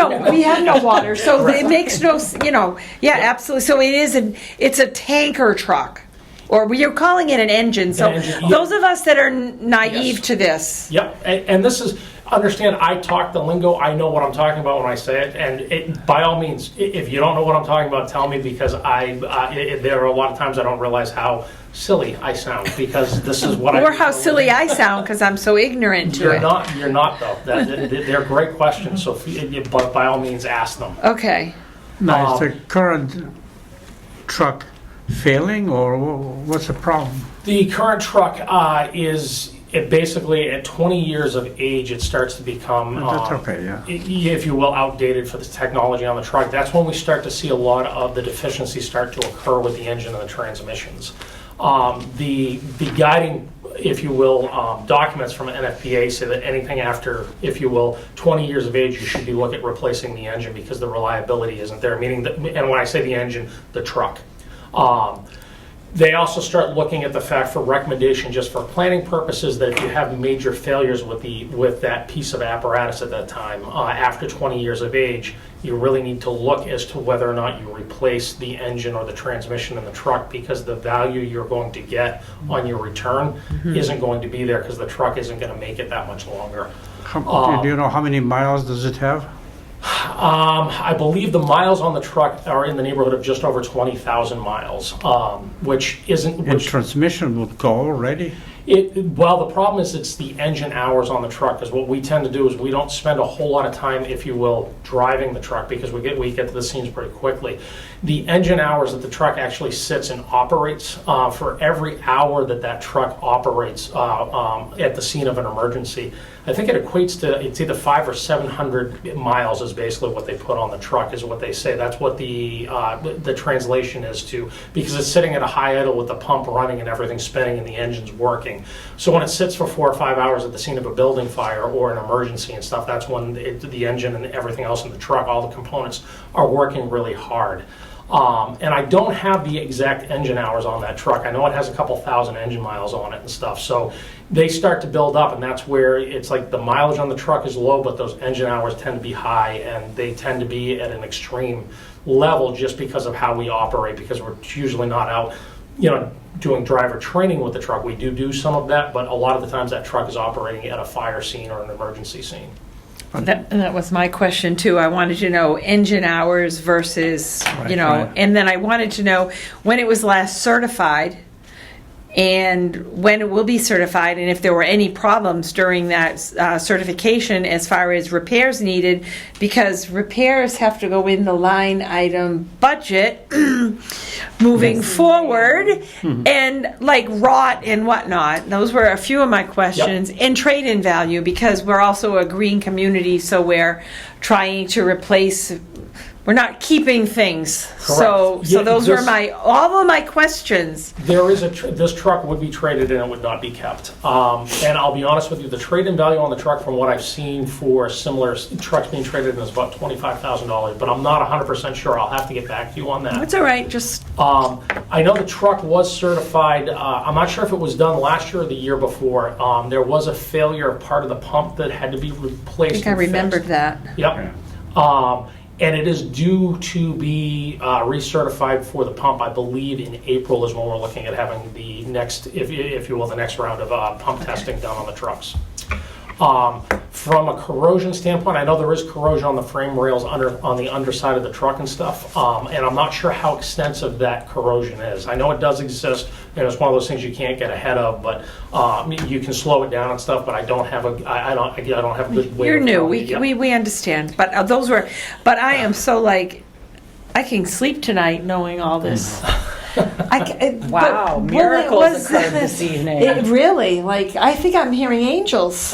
no water, so it makes no, absolutely. So it's a tanker truck, or you're calling it an engine. So An engine, those of us that are naive Yes. to this, Yep, and this is, understand, I talk the lingo, I know what I'm talking about when I say it, and by all means, if you don't know what I'm talking about, tell me, because there are a lot of times I don't realize how silly I sound, because this is what or how silly I sound because I'm so ignorant to it. You're not though. They're great questions, so but by all means ask them. Okay. Now, is the current truck failing, or what's the problem? The current truck is basically at 20 years of age, it starts to become, That's okay, yeah. if you will, outdated for the technology on the truck. That's when we start to see a lot of the deficiencies start to occur with the engine and the transmissions. The guiding, if you will, documents from NFPA say that anything after, if you will, 20 years of age, you should be looking at replacing the engine because the reliability isn't there. Meaning that, and when I say the engine, the truck. They also start looking at the fact, for recommendation just for planning purposes, that if you have major failures with that piece of apparatus at that time, after 20 years of age, you really need to look as to whether or not you replace the engine or the transmission in the truck, because the value you're going to get on your return isn't going to be there, because the truck isn't going to make it that much longer. Do you know how many miles does it have? I believe the miles on the truck are in the neighborhood of just over 20,000 miles, which isn't... And transmission would go already? Well, the problem is it's the engine hours on the truck, because what we tend to do is we don't spend a whole lot of time, if you will, driving the truck, because we get to the scenes pretty quickly. The engine hours that the truck actually sits and operates, for every hour that truck operates at the scene of an emergency, I think it equates to, it's either 500 or 700 miles is basically what they put on the truck, is what they say. That's what the translation is to, because it's sitting at a high idle with the pump running and everything spinning and the engine's working. So when it sits for 4 or 5 hours at the scene of a building fire or an emergency and stuff, that's when the engine and everything else in the truck, all the components, are working really hard. And I don't have the exact engine hours on that truck. I know it has a couple thousand engine miles on it and stuff. So they start to build up, and that's where it's like the mileage on the truck is low, but those engine hours tend to be high, and they tend to be at an extreme level just because of how we operate, because we're usually not out, doing driver training with the truck. We do some of that, but a lot of the times that truck is operating at a fire scene or an emergency scene. That was my question too. I wanted to know engine hours versus, Right. and then I wanted to know when it was last certified, and when it will be certified, and if there were any problems during that certification as far as repairs needed, because repairs have to go in the line item budget moving forward, and like rot and whatnot. Those were a few of my questions. And trade-in value, because we're also a green community, so we're trying to replace. We're not keeping things. So Correct. Yeah, those were this- all of my questions. There is this truck would be traded and it would not be kept. And I'll be honest with you, the trade-in value on the truck, from what I've seen for similar trucks being traded in, is about $25,000. But I'm not 100% sure. I'll have to get back to you on that. That's all right. Just I know the truck was certified. I'm not sure if it was done last year or the year before. There was a failure of part of the pump that had to be replaced. I think I and remembered fixed. that. Yep. And it is due to be recertified for the pump. I believe in April is when we're looking at having the next, if you will, the next round of pump testing done on the trucks. From a corrosion standpoint, I know there is corrosion on the frame rails on the underside of the truck and stuff, and I'm not sure how extensive that corrosion is. I know it does exist, and it's one of those things you can't get ahead of, but you can slow it down and stuff. But I don't have I don't have a good way. You're of new. telling you. We understand. But but I am so like, I can sleep tonight knowing all this. Wow, miracles occurred this evening. It really, like, I think I'm hearing angels.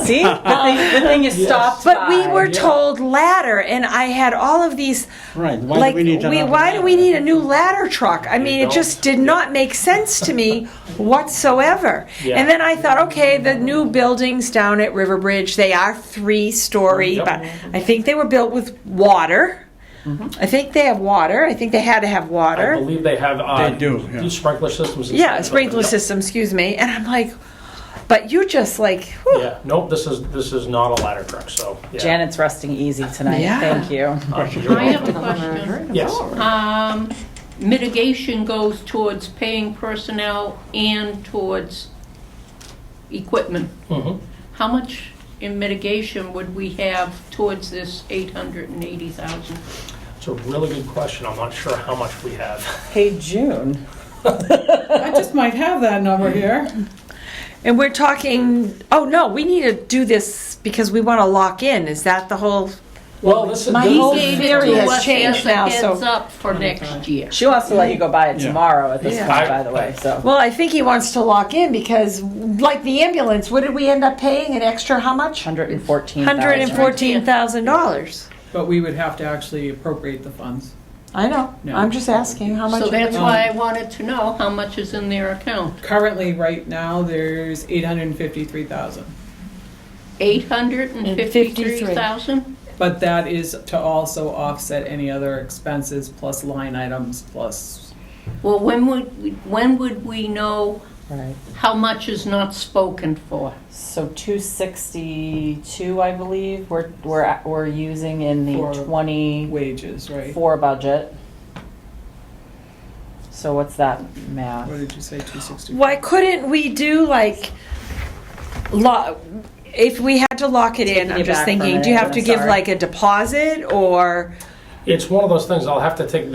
See, the thing you stopped But we by. were told ladder, and I had all of these. Right, why Like, do we need another why do ladder? we need a new ladder truck? I mean, it don't. just did not make sense to me whatsoever. Yeah. And then I thought, okay, the new buildings down at Riverbridge, they are 3-story, Yep. but I think they were built with water. I think they have water. I think they had to have I water. believe they have They do, yeah. sprinkler systems. inside Yeah, of a it. sprinkler Yep. system, excuse me. And I'm like, but you just like, whew. Yeah, nope. This is not a ladder truck. So yeah. Janet's resting easy tonight. Yeah. Thank you. I have a question. Yes. Mitigation goes towards paying personnel and towards equipment. Mhm. How much in mitigation would we have towards this 880,000? It's a really good question. I'm not sure how much we have. Hey, June. I just might have that number here. And we're talking, oh no, we need to do this because we want to lock in. Is that the whole? Well, this is My this- whole Gave it theory to has us changed as a now, so- heads up for next year. She wants to let you go buy it Yeah. tomorrow at this Yeah. point, by the way. So Well, I think he wants to lock in because, like the ambulance, what did we end up paying? An extra how much? $114,000. $114,000. But we would have to actually appropriate the funds. I know. No. I'm just asking how much. So it that's would- why I wanted to know how much is in their account. Currently, right now, there's 853,000. 853,000? But that is to also offset any other expenses plus line items plus. Well, when would we know Right. how much is not spoken for? So 262, I believe, we're using in the For 24 Wages, right? budget. So what's that math? What did you say, 260? Why couldn't we do like, if we had to lock it in? Taking I'm you just back for a thinking, do minute, you have I'm to give sorry. like a deposit or? It's one of those things. I'll have to take.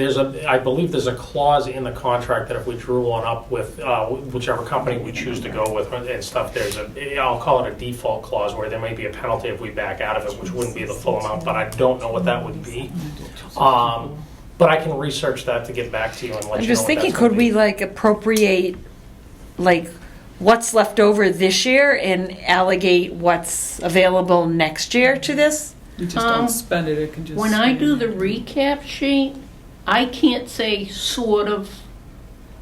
I believe there's a clause in the contract that if we drew one up with whichever company we choose to go with and stuff, I'll call it a default clause where there may be a penalty if we back out of it, which wouldn't be the full amount, but I don't know what that would be. But I can research that to get back to you and let I'm you just know. thinking, could we like appropriate, like, what's left over this year and allocate what's available next year to this? You just don't spend it, it can just. When I stay. do the recap sheet, I can't say sort of,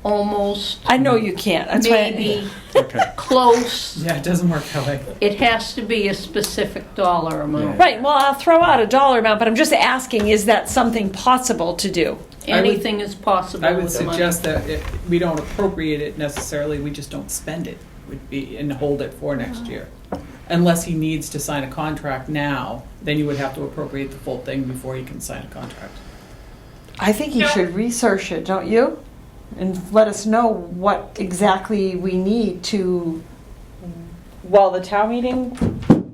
almost, I know you can't. That's why. maybe, Okay. close. Yeah, it doesn't work that way. It has to be a specific dollar amount. Right, well, I'll throw out a dollar amount, but I'm just asking, is that something possible to do? Anything is possible I would with money. suggest that we don't appropriate it necessarily, we just don't spend it, would be, and hold it for next year. Unless he needs to sign a contract now, then you would have to appropriate the full thing before he can sign a contract. I think you should research it, don't you? And let us know what exactly we need to, Well, the town meeting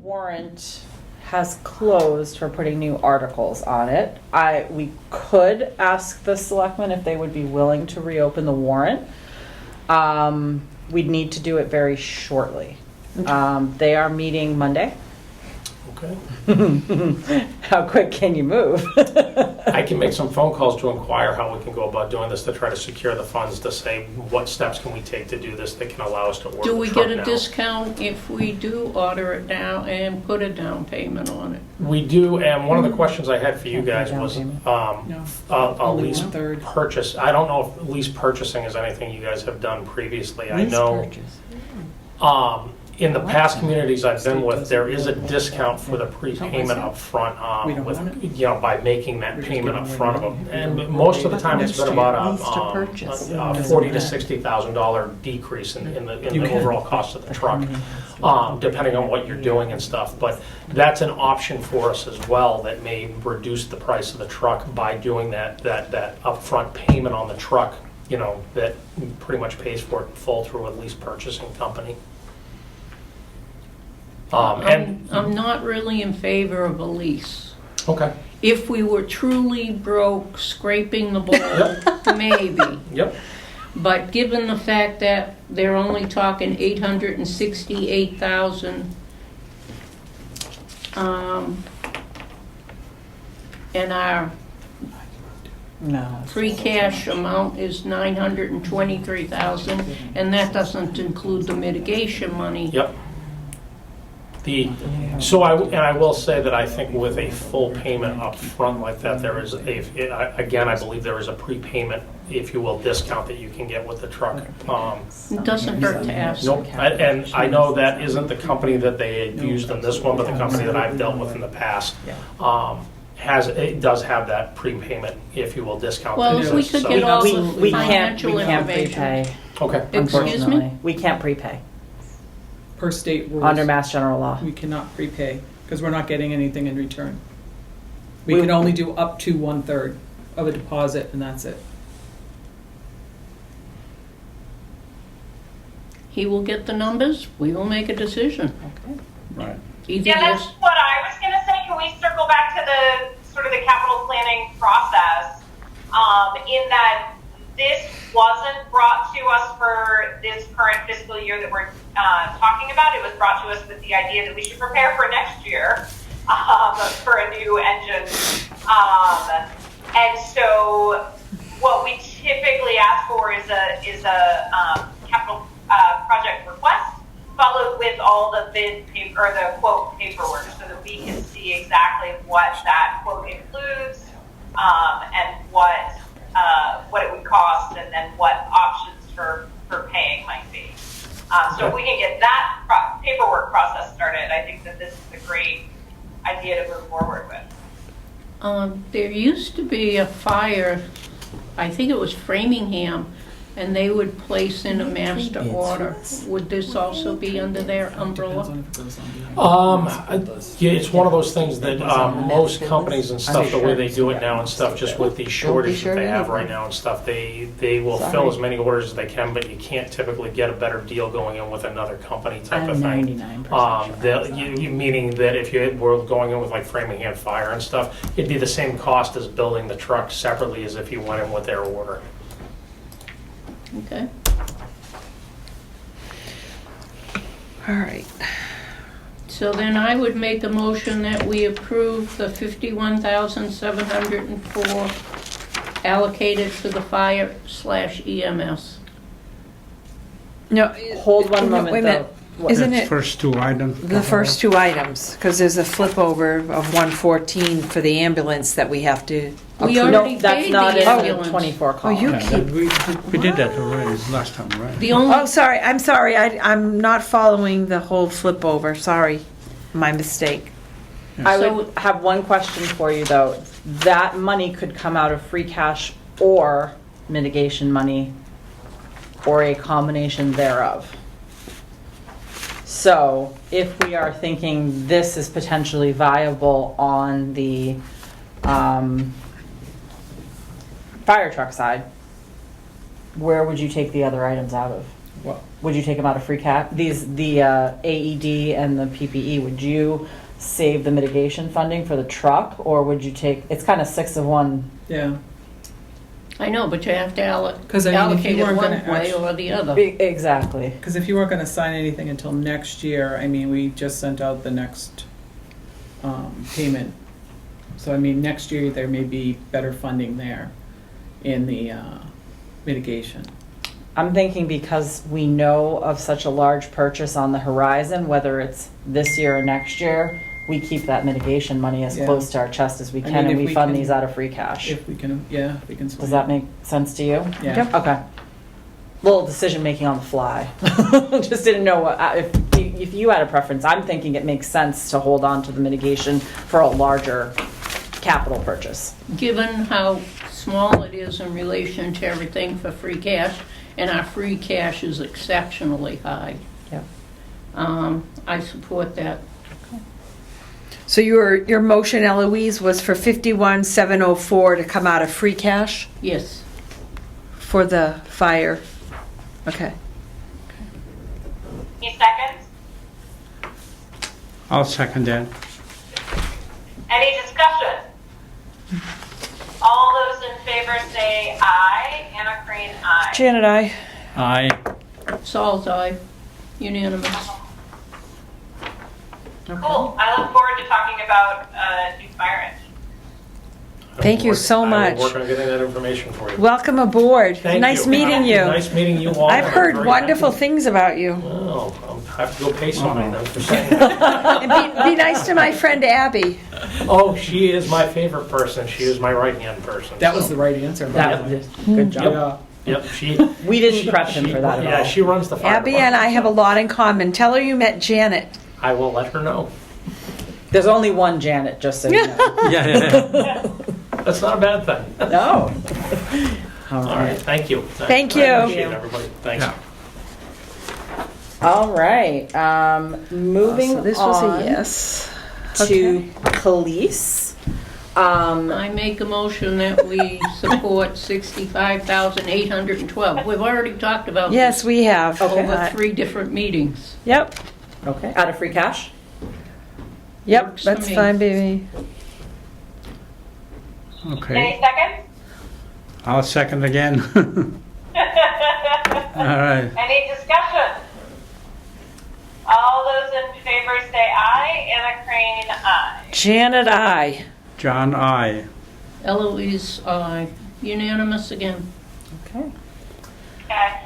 warrant has closed for putting new articles on it. We could ask the selectmen if they would be willing to reopen the warrant. We'd need to do it very shortly. They are meeting Monday. Okay. How quick can you move? I can make some phone calls to inquire how we can go about doing this to try to secure the funds to say what steps can we take to do this that can allow us to order Do we the truck get a now. discount if we do order it now and put a down payment on it? We do, and one of the questions I had for you guys was No. a Only lease 1/3. purchase. I don't know if lease purchasing is anything you guys have done previously. I know in the past communities I've been with, there is a discount for the prepayment up front We don't with, want it? you know, by making that We're just payment up giving front away of them. the And money. most of the time, it's Next been year. about Lease to purchase. a $40,000 to $60,000 decrease in You the can. overall cost of the truck, depending on what you're doing and stuff. But that's an option for us as well that may reduce the price of the truck by doing that upfront payment on the truck, you know, that pretty much pays for it in full through a lease purchasing company. And I'm not really in favor of a lease. okay, If we were truly broke, scraping the bottom, maybe. yep, But given the fact that they're only talking 868,000, and our No. free cash amount is 923,000, and that doesn't include the mitigation money. yep. I will say that I think with a full payment up front like that, there is again, I believe there is a prepayment, if you will, discount that you can get with the truck. It doesn't hurt to ask. Nope, and I know that isn't the company that they used in this one, but the company that I've dealt with in the past it does have that prepayment, if you will, discount. Well, that if we exists. could get all the We can't financial information. prepay, Okay, Excuse me? unfortunately. We can't prepay Per state rules. under Mass General Law. We cannot prepay because we're not getting anything in return. We We- can only do up to 1/3 of a deposit and that's it. He will get the numbers, we will make a decision. Right. Either Yeah, that's yes, what I was gonna say. Can we circle back to the sort of the capital planning process? In that this wasn't brought to us for this current fiscal year that we're talking about. It was brought to us with the idea that we should prepare for next year for a new engine. And so what we typically ask for is a capital project request, followed with all the bid paper, or the quote paperwork, so that we can see exactly what that quote includes, and what it would cost, and then what options for paying might be. So if we can get that paperwork process started, I think that this is a great idea to move forward with. there used to be a fire, I think it was Framingham, and they would place in a master order. Would this also be under their Depends umbrella? on if it goes on behind. yeah, it's one of those things that most companies and stuff, the way they do it now and stuff, just with the shortage that they have right now and stuff, they will fill as many orders as they can, but you can't typically get a better deal going in with another company type of thing. 99%. Meaning that if you were going in with like Framingham Fire and stuff, it'd be the same cost as building the truck separately as if you went in with their order. Okay. All right. So then I would make a motion that we approve the 51,704 allocated for the fire/EMS. No. Hold one wait a moment, minute. though. Isn't That's it first two items. the first two items? Because there's a flip over of 114 for the ambulance that we have to. We approve. already No, that's paid not the in the ambulance. 24 column. you Yeah, keep- we did that already last time, right? The only, Oh, sorry. I'm sorry. I'm not following the whole flip over. Sorry. My mistake. I So- would have one question for you, though. That money could come out of free cash or mitigation money, or a combination thereof. So if we are thinking this is potentially viable on the fire truck side, where would you take the other items out of? What? Would you take them out of free cash? The AED and the PPE, would you save the mitigation funding for the truck, or would you take, it's kind of 6 of one? Yeah. I know, but you have to 'Cause, I mean, if allocate you it weren't one gonna way actu- or the other. Exactly. Because if you weren't gonna sign anything until next year, I mean, we just sent out the next payment. So I mean, next year there may be better funding there in the mitigation. I'm thinking because we know of such a large purchase on the horizon, whether it's this year or next year, we keep that mitigation money as Yeah. close to our chest as we I can, mean, and if we we fund can- these out of free cash. If we can, yeah, if we can. Does that make sense to you? Yeah. Okay. Little decision making on the fly. Just didn't know what, if you had a preference. I'm thinking it makes sense to hold on to the mitigation for a larger capital purchase. Given how small it is in relation to everything for free cash, and our free cash is exceptionally high, Yeah. I support that. So your motion, Eloise, was for 51,704 to come out of free cash Yes. for the fire. Okay. Any seconds? I'll second that. Any discussion? All those in favor say aye. Anna Crane, aye. Janet, I. Aye. Saul's eye, unanimous. Cool. I look forward to talking about new fire engine. Thank you so I much. will work on getting that information for you. Welcome aboard. Thank Nice you. meeting you. Nice meeting you all. I've I'm heard very wonderful happy. things about you. Oh, I'll have to go pay somebody then for saying that. And be nice to my friend Abby. Oh, she is my favorite person. She is my right-hand person. That was so. the right answer. That was good job. Yep, she. We didn't prep him for that at Yeah, all. she runs the fire Abby and I have a lot in common. Tell her you met Janet. I will let her know. There's only one Janet, just so you know. Yeah. That's not a bad thing. No. All right, thank you. Thank I you. appreciate it, everybody. Thanks. Yeah. All right. Moving So this was on a yes. to Okay. police. I make a motion that we support 65,812. We've already talked about Yes, this we have. over 3 different meetings. Yep. Okay. Out of free cash. Yep. Works for That's me. fine, baby. Okay. Any seconds? I'll second again. All right. Any discussion? All those in favor say aye. Anna Crane, aye. Janet, I. John, aye. Eloise, aye. Unanimous again. Okay. Okay.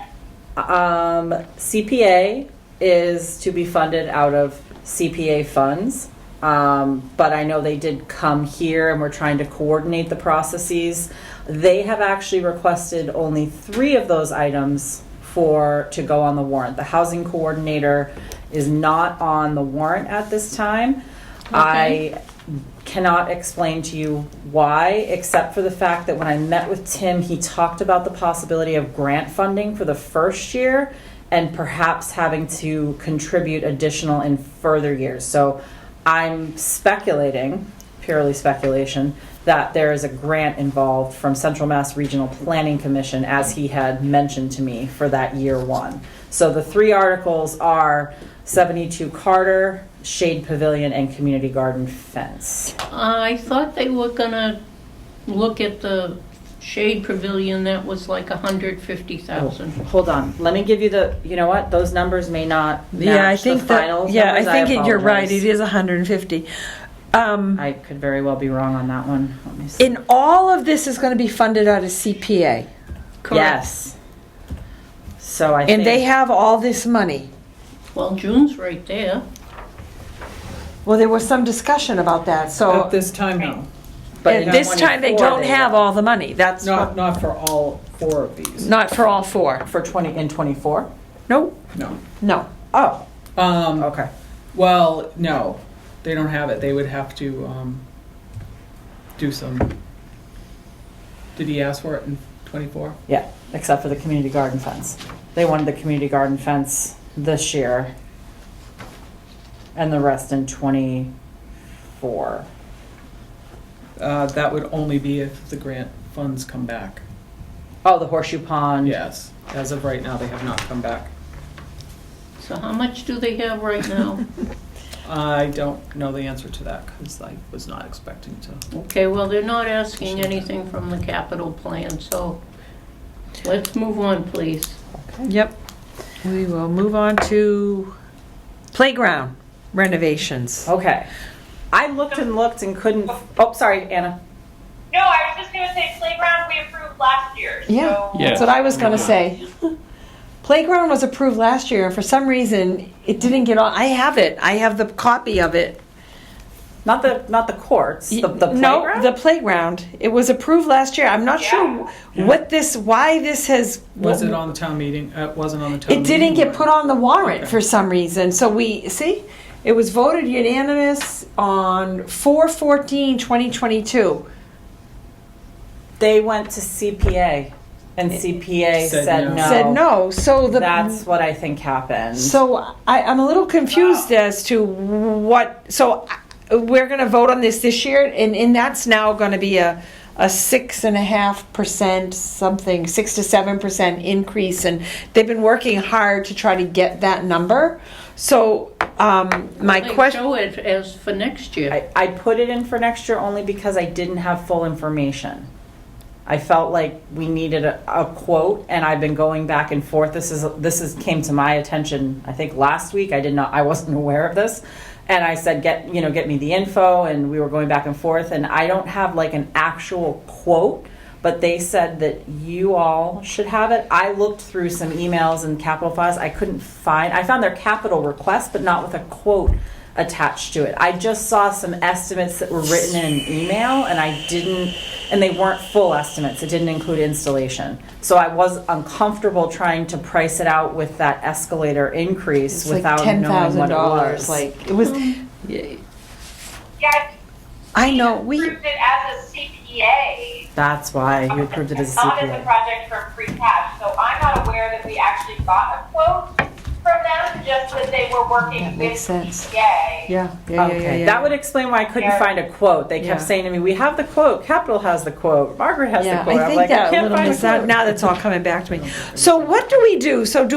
CPA is to be funded out of CPA funds. But I know they did come here and we're trying to coordinate the processes. They have actually requested only 3 of those items to go on the warrant. The housing coordinator is not on the warrant at this time. I cannot explain to you why, except for the fact that when I met with Tim, he talked about the possibility of grant funding for the first year and perhaps having to contribute additional in further years. So I'm speculating, purely speculation, that there is a grant involved from Central Mass Regional Planning Commission, as he had mentioned to me, for that year 1. So the 3 articles are 72 Carter, Shade Pavilion, and Community Garden Fence. I thought they were gonna look at the Shade Pavilion, that was like 150,000. Hold on, let me give you you know what, those numbers may not Yeah, I match think the that. final Yeah, I numbers. think you're right. apologize. It is 150. I could very well be wrong on that one. Let me see. In all of this is going to be funded out of CPA, Yes. So I think. and they have all this money. Well, June's right there. Well, there was some discussion about that. At So this time, no. but and in this time they 24 don't have all the money. That's Not for all 4 of these. not for all 4. For 24? No, No. no. Oh, Okay. Well, no, they don't have it. They would have to do some. Did he ask for it in 24? yeah, except for the community garden fence. They wanted the community garden fence this year and the rest in 24. That would only be if the grant funds come back. Oh, the horseshoe pond. Yes. As of right now, they have not come back. So how much do they have right now? I don't know the answer to that because I was not expecting to. Okay, well, they're not asking anything from the capital plan, so let's move on, please. Yep. We will move on to playground renovations. Okay. I looked and couldn't, oh, sorry, Anna. No, I was just gonna say playground we approved last year, Yeah, so. that's what I was gonna say. Playground was approved last year, and for some reason, it didn't get on. I have it. I have the copy of it. Not the courts, the playground? No, the playground. It was approved last year. I'm not sure why this has. Was it on the town meeting? It wasn't on the town meeting. It didn't get warrant. put on the warrant Okay. for some reason. So it was voted unanimous on 4/14/2022. They went to CPA, and CPA Said said no. no. Said no. So That's what I think happened. So I'm a little confused as to what. So we're going to vote on this year, and that's now going to be a 6.5% something, 6 to 7% increase, and they've been working hard to try to get that number. So my They question. show it as for next year. I put it in for next year only because I didn't have full information. I felt like we needed a quote, and I've been going back and forth. This came to my attention, I think last week. I wasn't aware of this, and I said, get me the info, and we were going back and forth. And I don't have like an actual quote, but they said that you all should have it. I looked through some emails and capital files. I found their capital request, but not with a quote attached to it. I just saw some estimates that were written in an email, and they weren't full estimates. It didn't include installation. So I was uncomfortable trying to price it out with that escalator increase It's like without knowing what it $10,000. was. Like it was. Yeah, I know we approved it as a CPA. That's why you approved it as a Not as a CPA. project for free cash, so I'm not aware that we actually got a quote from them, just that they were working That with makes sense. CPA. Yeah. Okay, that would explain why I couldn't Yeah. find a quote. They kept Yeah. saying to me, "We have the quote. Capital has the quote. Margaret has Yeah, the quote." I I'm think like, that I can't little find a miss out. quote. Now that's all coming back to me. So what do we do? So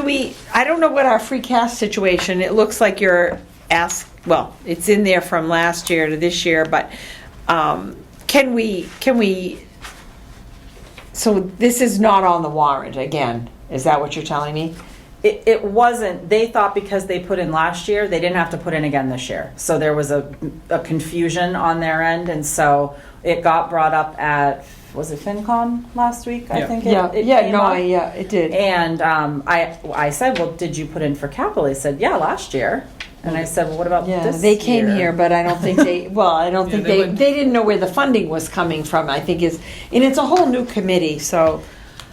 I don't know what our free cash situation. It looks like you're asked. Well, it's in there from last year to this year, but can we? So this is not on the warrant again. Is that what you're telling me? It wasn't. They thought because they put in last year, they didn't have to put in again this year. So there was a confusion on their end, and so it got brought up at, was it FinCom last week? I Yeah. think Yeah. it Yeah. came No. up. It did. And I said, well, did you put in for capital? They said, yeah, last year. And I said, well, what about Yeah, this they came year? here, but I don't think they. Well, I don't Yeah, think they they. went- They didn't know where the funding was coming from. I think and it's a whole new committee. So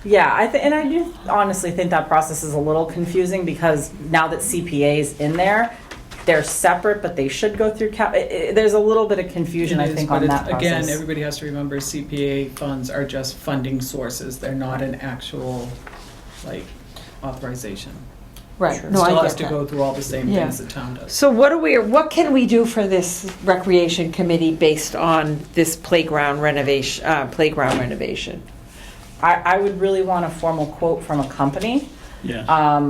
Yeah, and I do honestly think that process is a little confusing because now that CPA is in there, they're separate, but they should go through there's a little bit of confusion, It I is, think, but on it's- that process. Again, everybody has to remember CPA funds are just funding sources. They're not an actual, like, authorization. right. Sure. No, Still I has get to that. go through all the same Yeah. things the town does. So what can we do for this recreation committee based on this playground renovation? I would really want a formal quote from a company. Yeah.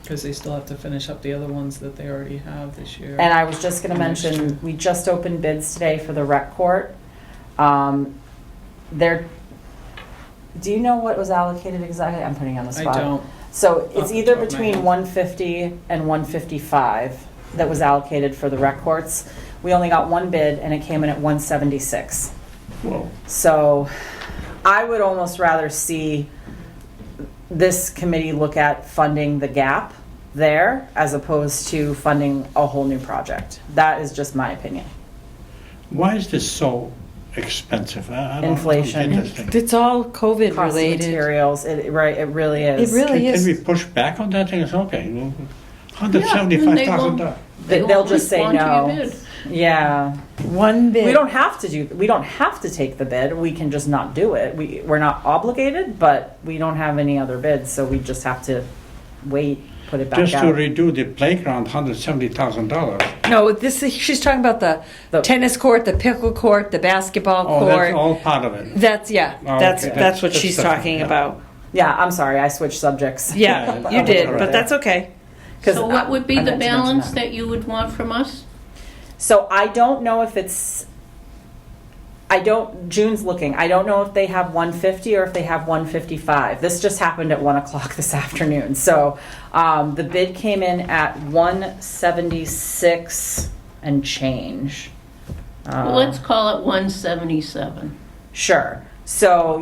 Because they still have to finish up the other ones that they already have this year. And I was just gonna Next year. mention, we just opened bids today for the rec court. Do you know what was allocated exactly? I'm putting you on the I spot. don't. So it's Off the either top of my between head. 150 and 155 that was allocated for the rec courts. We only got one bid and it came in at 176. Whoa. So I would almost rather see this committee look at funding the gap there as opposed to funding a whole new project. That is just my opinion. Why is this so expensive? I don't Inflation. get this thing. It's all COVID Cost of related. materials, it really is. It really Can is. we push back on that thing? It's okay. Well, and they $175,000. won't- They'll just say respond to your no. bid. Yeah. One bid. We don't have to take the bid. We can just not do it. We're not obligated, but we don't have any other bids, so we just have to wait, put it back Just to out. redo the playground, $170,000. No, she's talking about the tennis court, the pickle court, the basketball Oh, court. that's all part of it. That's Oh, that's okay. that's what That's she's different, talking yeah. about. Yeah, I'm sorry, I switched subjects. Yeah, you did, but that's okay. 'Cause So what would be I the meant to mention balance that. that you would want from us? So I don't know if June's looking, I don't know if they have 150 or if they have 155. This just happened at 1 o'clock this afternoon. So the bid came in at 176 and change. Well, let's call it 177. Sure. So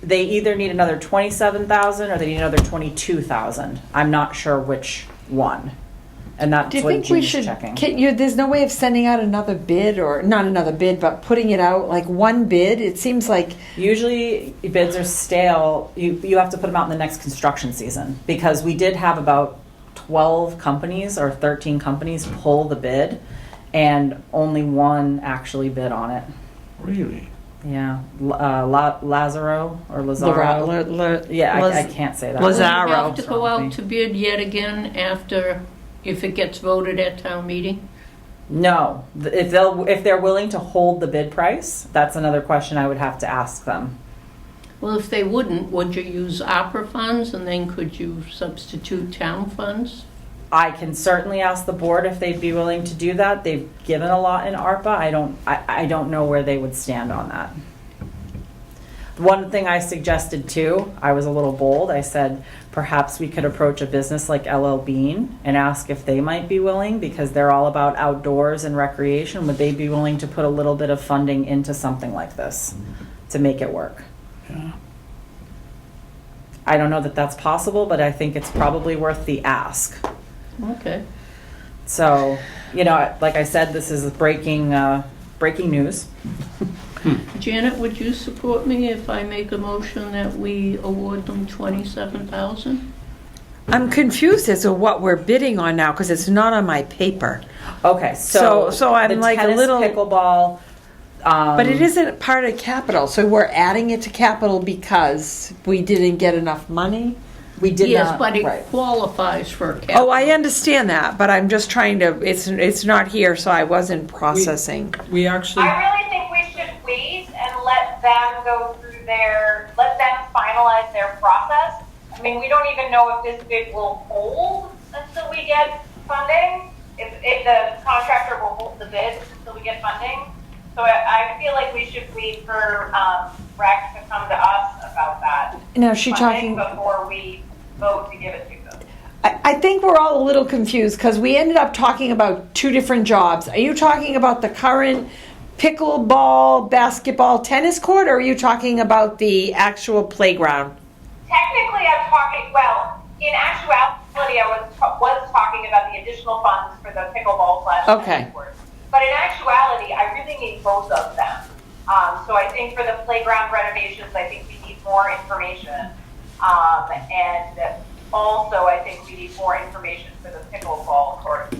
they either need another 27,000 or they need another 22,000. I'm not sure which one. And that's Do you what think we June's should, checking. there's no way of sending out another bid, or not another bid, but putting it out, like one bid? It seems like, Usually bids are stale. You have to put them out in the next construction season, because we did have about 12 companies or 13 companies pull the bid, and only one actually bid on it. Really? Yeah, Lazaro or Lazaro. Yeah, I can't say that. Will you Lazaro. have to go out to bid yet again after, if it gets voted at town meeting? No, if they're willing to hold the bid price, that's another question I would have to ask them. Well, if they wouldn't, would you use opera funds, and then could you substitute town funds? I can certainly ask the board if they'd be willing to do that. They've given a lot in ARPA. I don't know where they would stand on that. One thing I suggested too, I was a little bold. I said perhaps we could approach a business like LL Bean and ask if they might be willing, because they're all about outdoors and recreation. Would they be willing to put a little bit of funding into something like this to make it work? Yeah. I don't know that that's possible, but I think it's probably worth the ask. Okay. So, like I said, this is breaking news. Janet, would you support me if I make a motion that we award them 27,000? I'm confused as to what we're bidding on now, because it's not on my paper. Okay, So I'm the like a tennis, little- pickleball. But it isn't part of capital, so we're adding it to capital because we didn't get enough money? We did Yes, not. but it right. qualifies for capital. Oh, I understand that, but I'm just trying to, it's not here, so I wasn't processing. We actually, I really think we should wait and let them go through let them finalize their process. I mean, we don't even know if this bid will hold until we get funding, if the contractor will hold the bid until we get funding. So I feel like we should wait for REC to come to us about that. Now, is she funding talking, before we vote to give it to them. I think we're all a little confused because we ended up talking about two different jobs. Are you talking about the current pickleball, basketball, tennis court, or are you talking about the actual playground? Technically, I'm talking, well, in actuality, I was talking about the additional funds for the pickleball / Okay. tennis court. But in actuality, I really need both of them. So I think for the playground renovations, I think we need more information. And also, I think we need more information for the pickleball court. as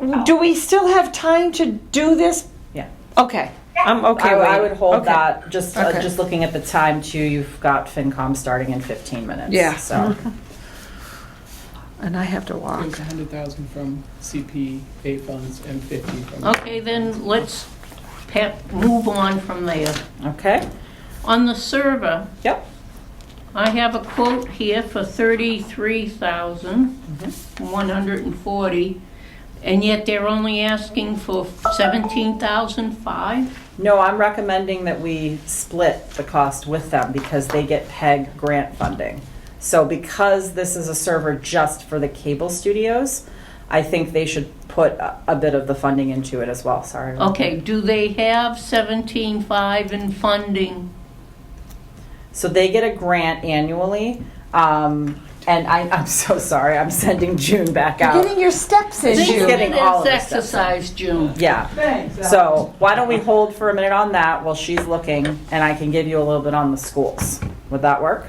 well. Do we still have time to do this? Yeah. Okay, I'm okay. I wait. would hold Okay. that. Just Okay. just looking at the time too. You've got FinCom starting in 15 minutes. Yeah. So And I have to it walk. was 100,000 from CPA funds and 50 from. Okay, then let's move on from there. okay. On the server, Yep. I have a quote here for 33,140, and yet they're only asking for 17,005. No, I'm recommending that we split the cost with them because they get PEG grant funding. So because this is a server just for the cable studios, I think they should put a bit of the funding into it as well. Sorry. Okay, do they have 17,500 in funding? So they get a grant annually. And I'm so sorry. I'm sending June back You're out. getting your steps in, She's June. getting all of This the stuff. exercise, June. Yeah. So why don't we hold for a minute on that while she's looking, and I can give you a little bit on the schools. Would that work?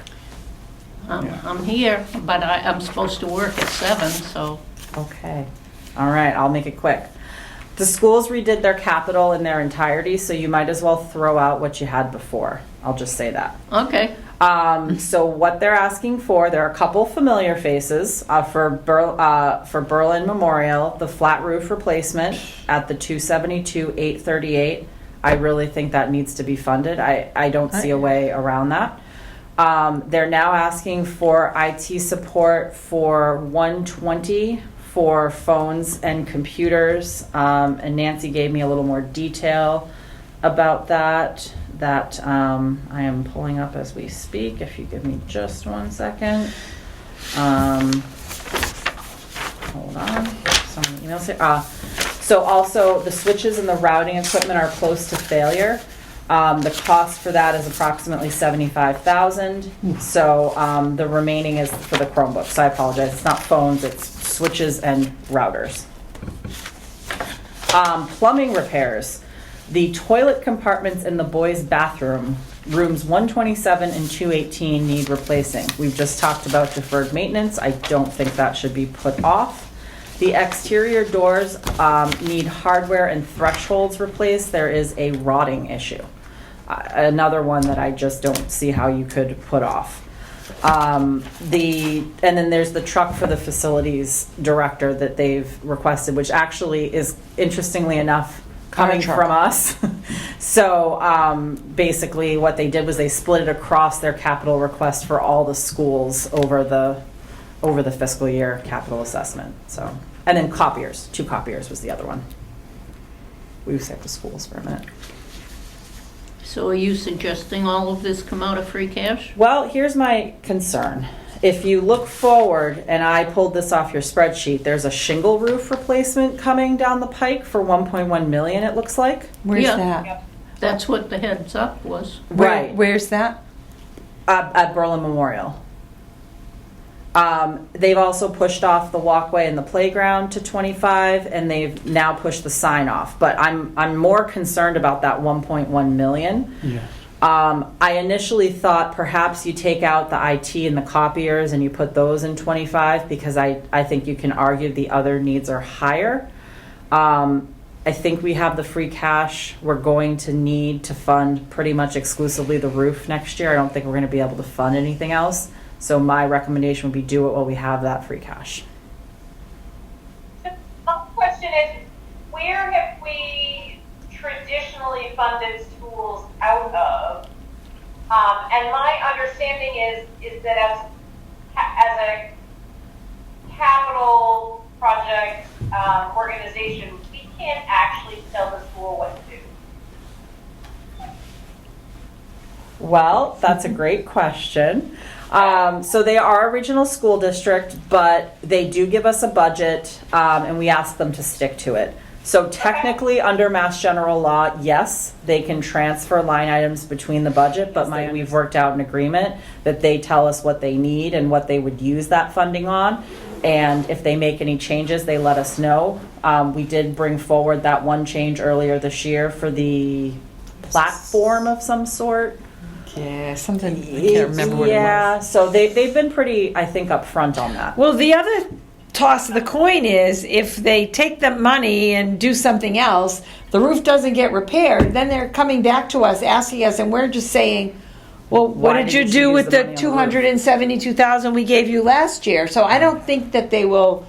I'm here, but I'm supposed to work at 7, so. Okay. All right, I'll make it quick. The schools redid their capital in their entirety, so you might as well throw out what you had before. I'll just say that. Okay. So what they're asking for, there are a couple familiar faces for Berlin Memorial, the flat roof replacement at the 272,838. I really think that needs to be funded. I don't see a way around that. They're now asking for IT support for 120 for phones and computers. And Nancy gave me a little more detail about that I am pulling up as we speak. If you give me just 1 second. Hold on. Some emails here. So also the switches and the routing equipment are close to failure. The cost for that is approximately $75,000. So the remaining is for the Chromebooks. I apologize. It's not phones, it's switches and routers. Plumbing repairs. The toilet compartments in the boys' bathroom, rooms 127 and 218, need replacing. We've just talked about deferred maintenance. I don't think that should be put off. The exterior doors need hardware and thresholds replaced. There is a rotting issue. Another one that I just don't see how you could put off. And then there's the truck for the facilities director that they've requested, which actually is, interestingly enough, coming from us. So basically what they did was they split it across their capital request for all the schools over the fiscal year capital assessment. So, and then copiers, 2 copiers was the other one. We said the schools for a minute. So are you suggesting all of this come out of free cash? Well, here's my concern. If you look forward, and I pulled this off your spreadsheet, there's a shingle roof replacement coming down the pike for $1.1 million, it looks like. Where's Yeah. that? That's what the heads up was. Right. Where's that? At Berlin Memorial. They've also pushed off the walkway and the playground to 25, and they've now pushed the sign off. But I'm more concerned about that 1.1 million. Yeah. I initially thought perhaps you take out the IT and the copiers and you put those in 25, because I think you can argue the other needs are higher. I think we have the free cash. We're going to need to fund pretty much exclusively the roof next year. I don't think we're going to be able to fund anything else. So my recommendation would be do it while we have that free cash. My question is, where have we traditionally funded schools out of? And my understanding is that as a capital project organization, we can't actually tell the school what to do. Well, that's a great question. So they are a regional school district, but they do give us a budget, and we ask them to stick to it. So technically, under Mass General Law, yes, they can transfer line items between the budget, but we've worked out an agreement that they tell us what they need and what they would use that funding on. And if they make any changes, they let us know. We did bring forward that one change earlier this year for the platform of some sort. Yeah, something, I can't remember what it was. Yeah, so they've been pretty, I think, upfront on that. Well, the other toss of the coin is if they take the money and do something else, the roof doesn't get repaired, then they're coming back to us, asking us, and we're just saying, well, what Why did you didn't do you with use the the money on the roof? $272,000 we gave you last year? So I don't think that they will.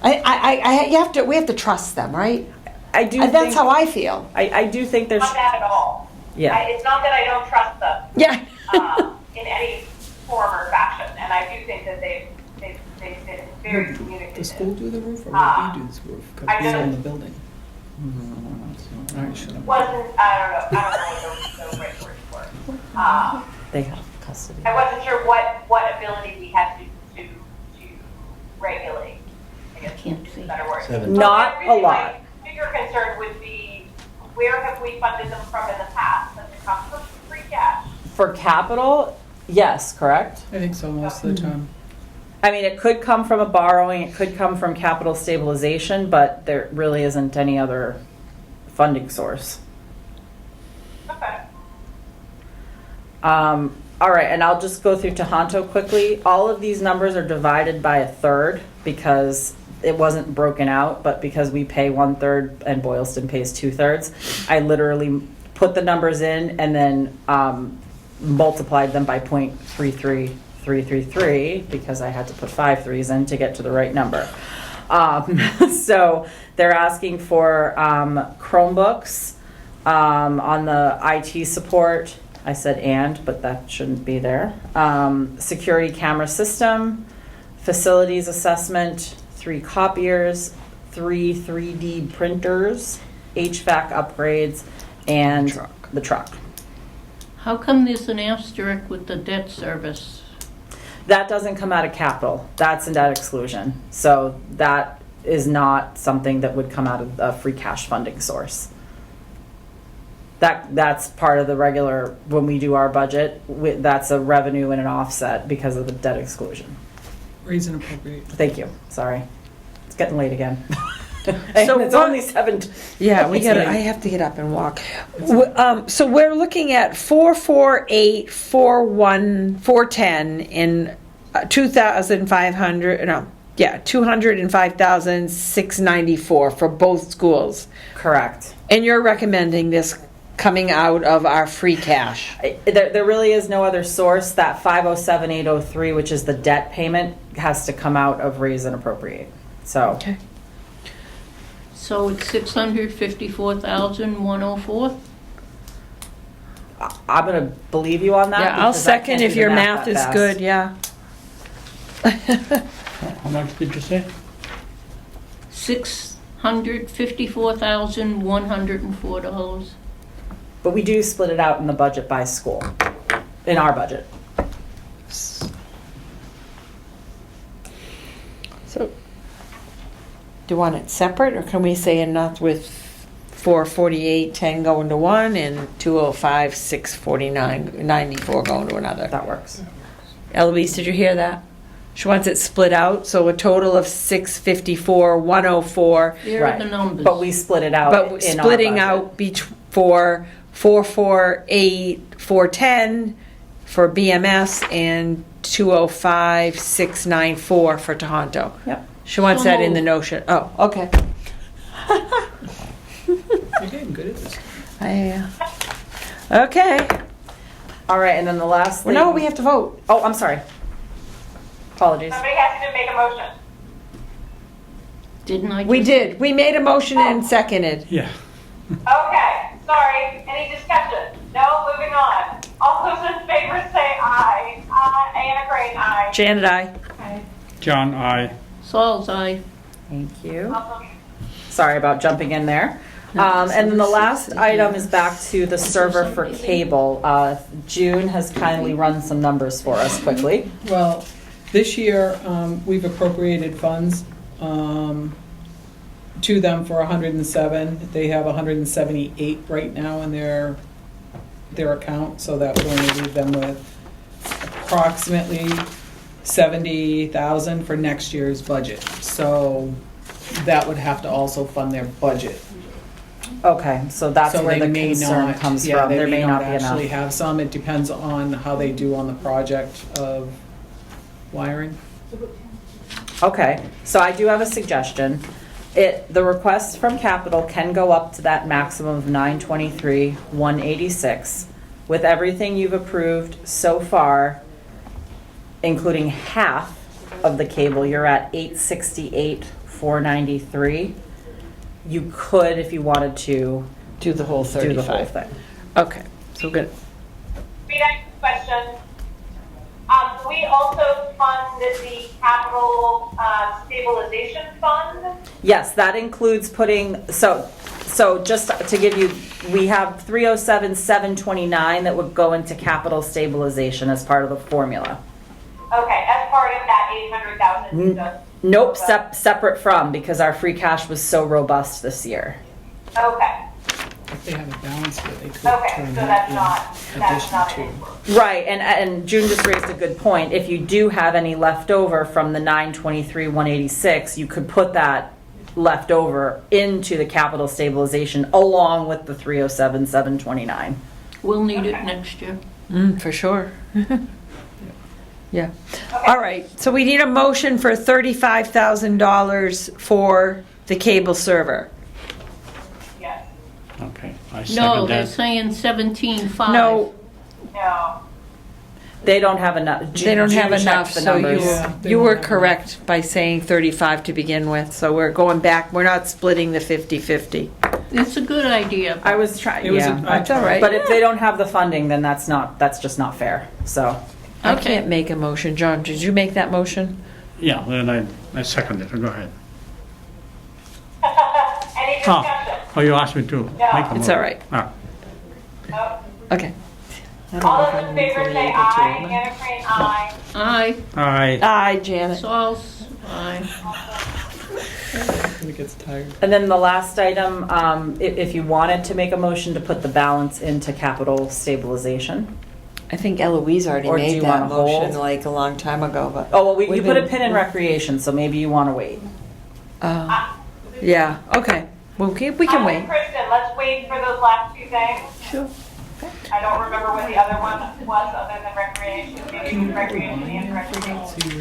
We have to trust them, right? I do. That's think, how I feel. I do think there's. Not that at all. Yeah. It's not that I don't trust them Yeah. in any form or fashion, and I do think that they've been very communicative. The school do the roof, or Ah. we do this roof? Because I we don't- own the building. All right, shut up. I don't know what the right words were. They have custody. I wasn't sure what ability we had to regulate. I guess Can't is see. a better word. Seven. So Not really a lot. My bigger concern would be, where have we funded them from in the past? Does it come from free cash? For capital, yes, correct. I think so most of the time. I mean, it could come from a borrowing, it could come from capital stabilization, but there really isn't any other funding source. Okay. All right, and I'll just go through Tohoto quickly. All of these numbers are divided by a third because it wasn't broken out, but because we pay 1/3 and Boylston pays 2/3, I literally put the numbers in and then multiplied them by 0.33333 because I had to put 5 threes in to get to the right number. So they're asking for Chromebooks on the IT support. I said and, but that shouldn't be there. Security camera system, facilities assessment, 3 copiers, 3 3D printers, HVAC upgrades, and the truck. How come there's an asterisk with the debt service? That doesn't come out of capital. That's in debt exclusion. So that is not something that would come out of a free cash funding source. That's part of the regular, when we do our budget, that's a revenue and an offset because of the debt exclusion. Raise and appropriate. Thank you. Sorry. It's getting late again. So It's what- only 7. Yeah, we got. I have to get up and walk. So we're looking at 448, 41, 410 in 2,500. No, yeah, 205,694 for both schools. Correct. And you're recommending this coming out of our free cash. There really is no other source. That 507,803, which is the debt payment, has to come out of raise and appropriate. So. Okay. So it's 654,104? I'm going to believe you on that. Yeah, I'll because I can't second do if the your math that is fast. good. Yeah. How much did you say? $654,104. But we do split it out in the budget by school, in our budget. So, do you want it separate, or can we say enough with 448, 10 going to one, and 205, 649, 94 going to another? That works. Eloise, did you hear that? She wants it split out, so a total of 654, 104, There Right. are the numbers. But we split it out but in splitting our out for 448, 410 for BMS, and 205, 694 for Tohoto. Yep. She wants So that in the moved. notion. Oh, okay. You're getting good at this. Okay. All right, and then the last Well, thing. no, we have to vote. Oh, I'm sorry. Apologies. Somebody has to make a motion. Didn't I? We just- did. We made a motion and seconded. Yeah. Okay, sorry. Any discussion? No, moving on. All those in favor say aye. Anna Crane, aye. Janet, I. John, I. Saul's aye. Thank you. Awesome. Sorry about jumping in there. And then the last item is back to the server for cable. June has kindly run some numbers for us quickly. Well, this year, we've appropriated funds to them for 107. They have 178 right now in their account, so that would only leave them with approximately 70,000 for next year's budget. So that would have to also fund their budget. Okay, so that's So where they the may concern not- comes yeah, from. they There may not be actually enough. have some. It depends on how they do on the project of wiring. Okay, so I do have a suggestion. The request from capital can go up to that maximum of 923, 186. With everything you've approved so far, including half of the cable, you're at 868, 493. You could, if you wanted to, Do the whole do the whole 35. thing. Okay, so good. Rita, question. We also fund the capital stabilization fund. Yes, that includes putting, so just to give you, we have 307, 729 that would go into capital stabilization as part of the formula. Okay, as part of that 800,000. Nope, separate from, because our free cash was so robust this year. Okay, If they have a balance here, they could okay, turn so that that's in not addition an to. issue. Right, and June just raised a good point. If you do have any left over from the 923, 186, you could put that left over into the capital stabilization along with the 307, 729. We'll need it next year. For sure. Yeah. All right, so we need a motion for $35,000 for the cable server. Yes, Okay, I No, second they're that. saying 17.5. No, no. They don't have enough. they don't June have checked enough, the so numbers. Yeah, they you don't were have correct by saying 35 to begin with, so we're going back, we're not splitting the 50/50. It's a good idea. I was trying, It was yeah. That's all right. But if they don't have the funding, then that's just not fair, so. I Okay. can't make a motion. John, did you make that motion? Yeah, then I second it. Go ahead. Any discussion? Oh, you asked me to make a motion. It's all right. Ah, No? Okay. I don't know All if those I'm in favor really say able to, aye. am I? Anna Crane, aye. Aye. Aye. Aye, Janet. Sauls, aye. When it gets tired. And then the last item, if you wanted to make a motion to put the balance into capital stabilization. I think Eloise already Or do made you that wanna motion hold? like a long time ago, but. Oh, well, you We've put a been- pin in recreation, so maybe you want to wait. Yeah, okay. We can wait. Kristen, let's wait for those last two things. Sure. I don't remember what the other one was other than recreation, maybe it was recreation and recreation.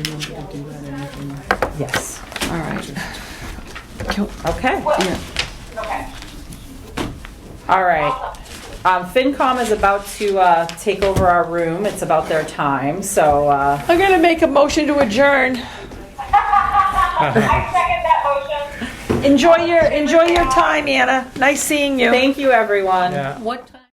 Yes. All right. Okay. Yeah. Okay. All right. FinCom is about to take over our room. It's about their time, so I'm gonna make a motion to adjourn. I second that motion. Enjoy your time, Anna. Nice seeing you. thank you, everyone. Yeah. What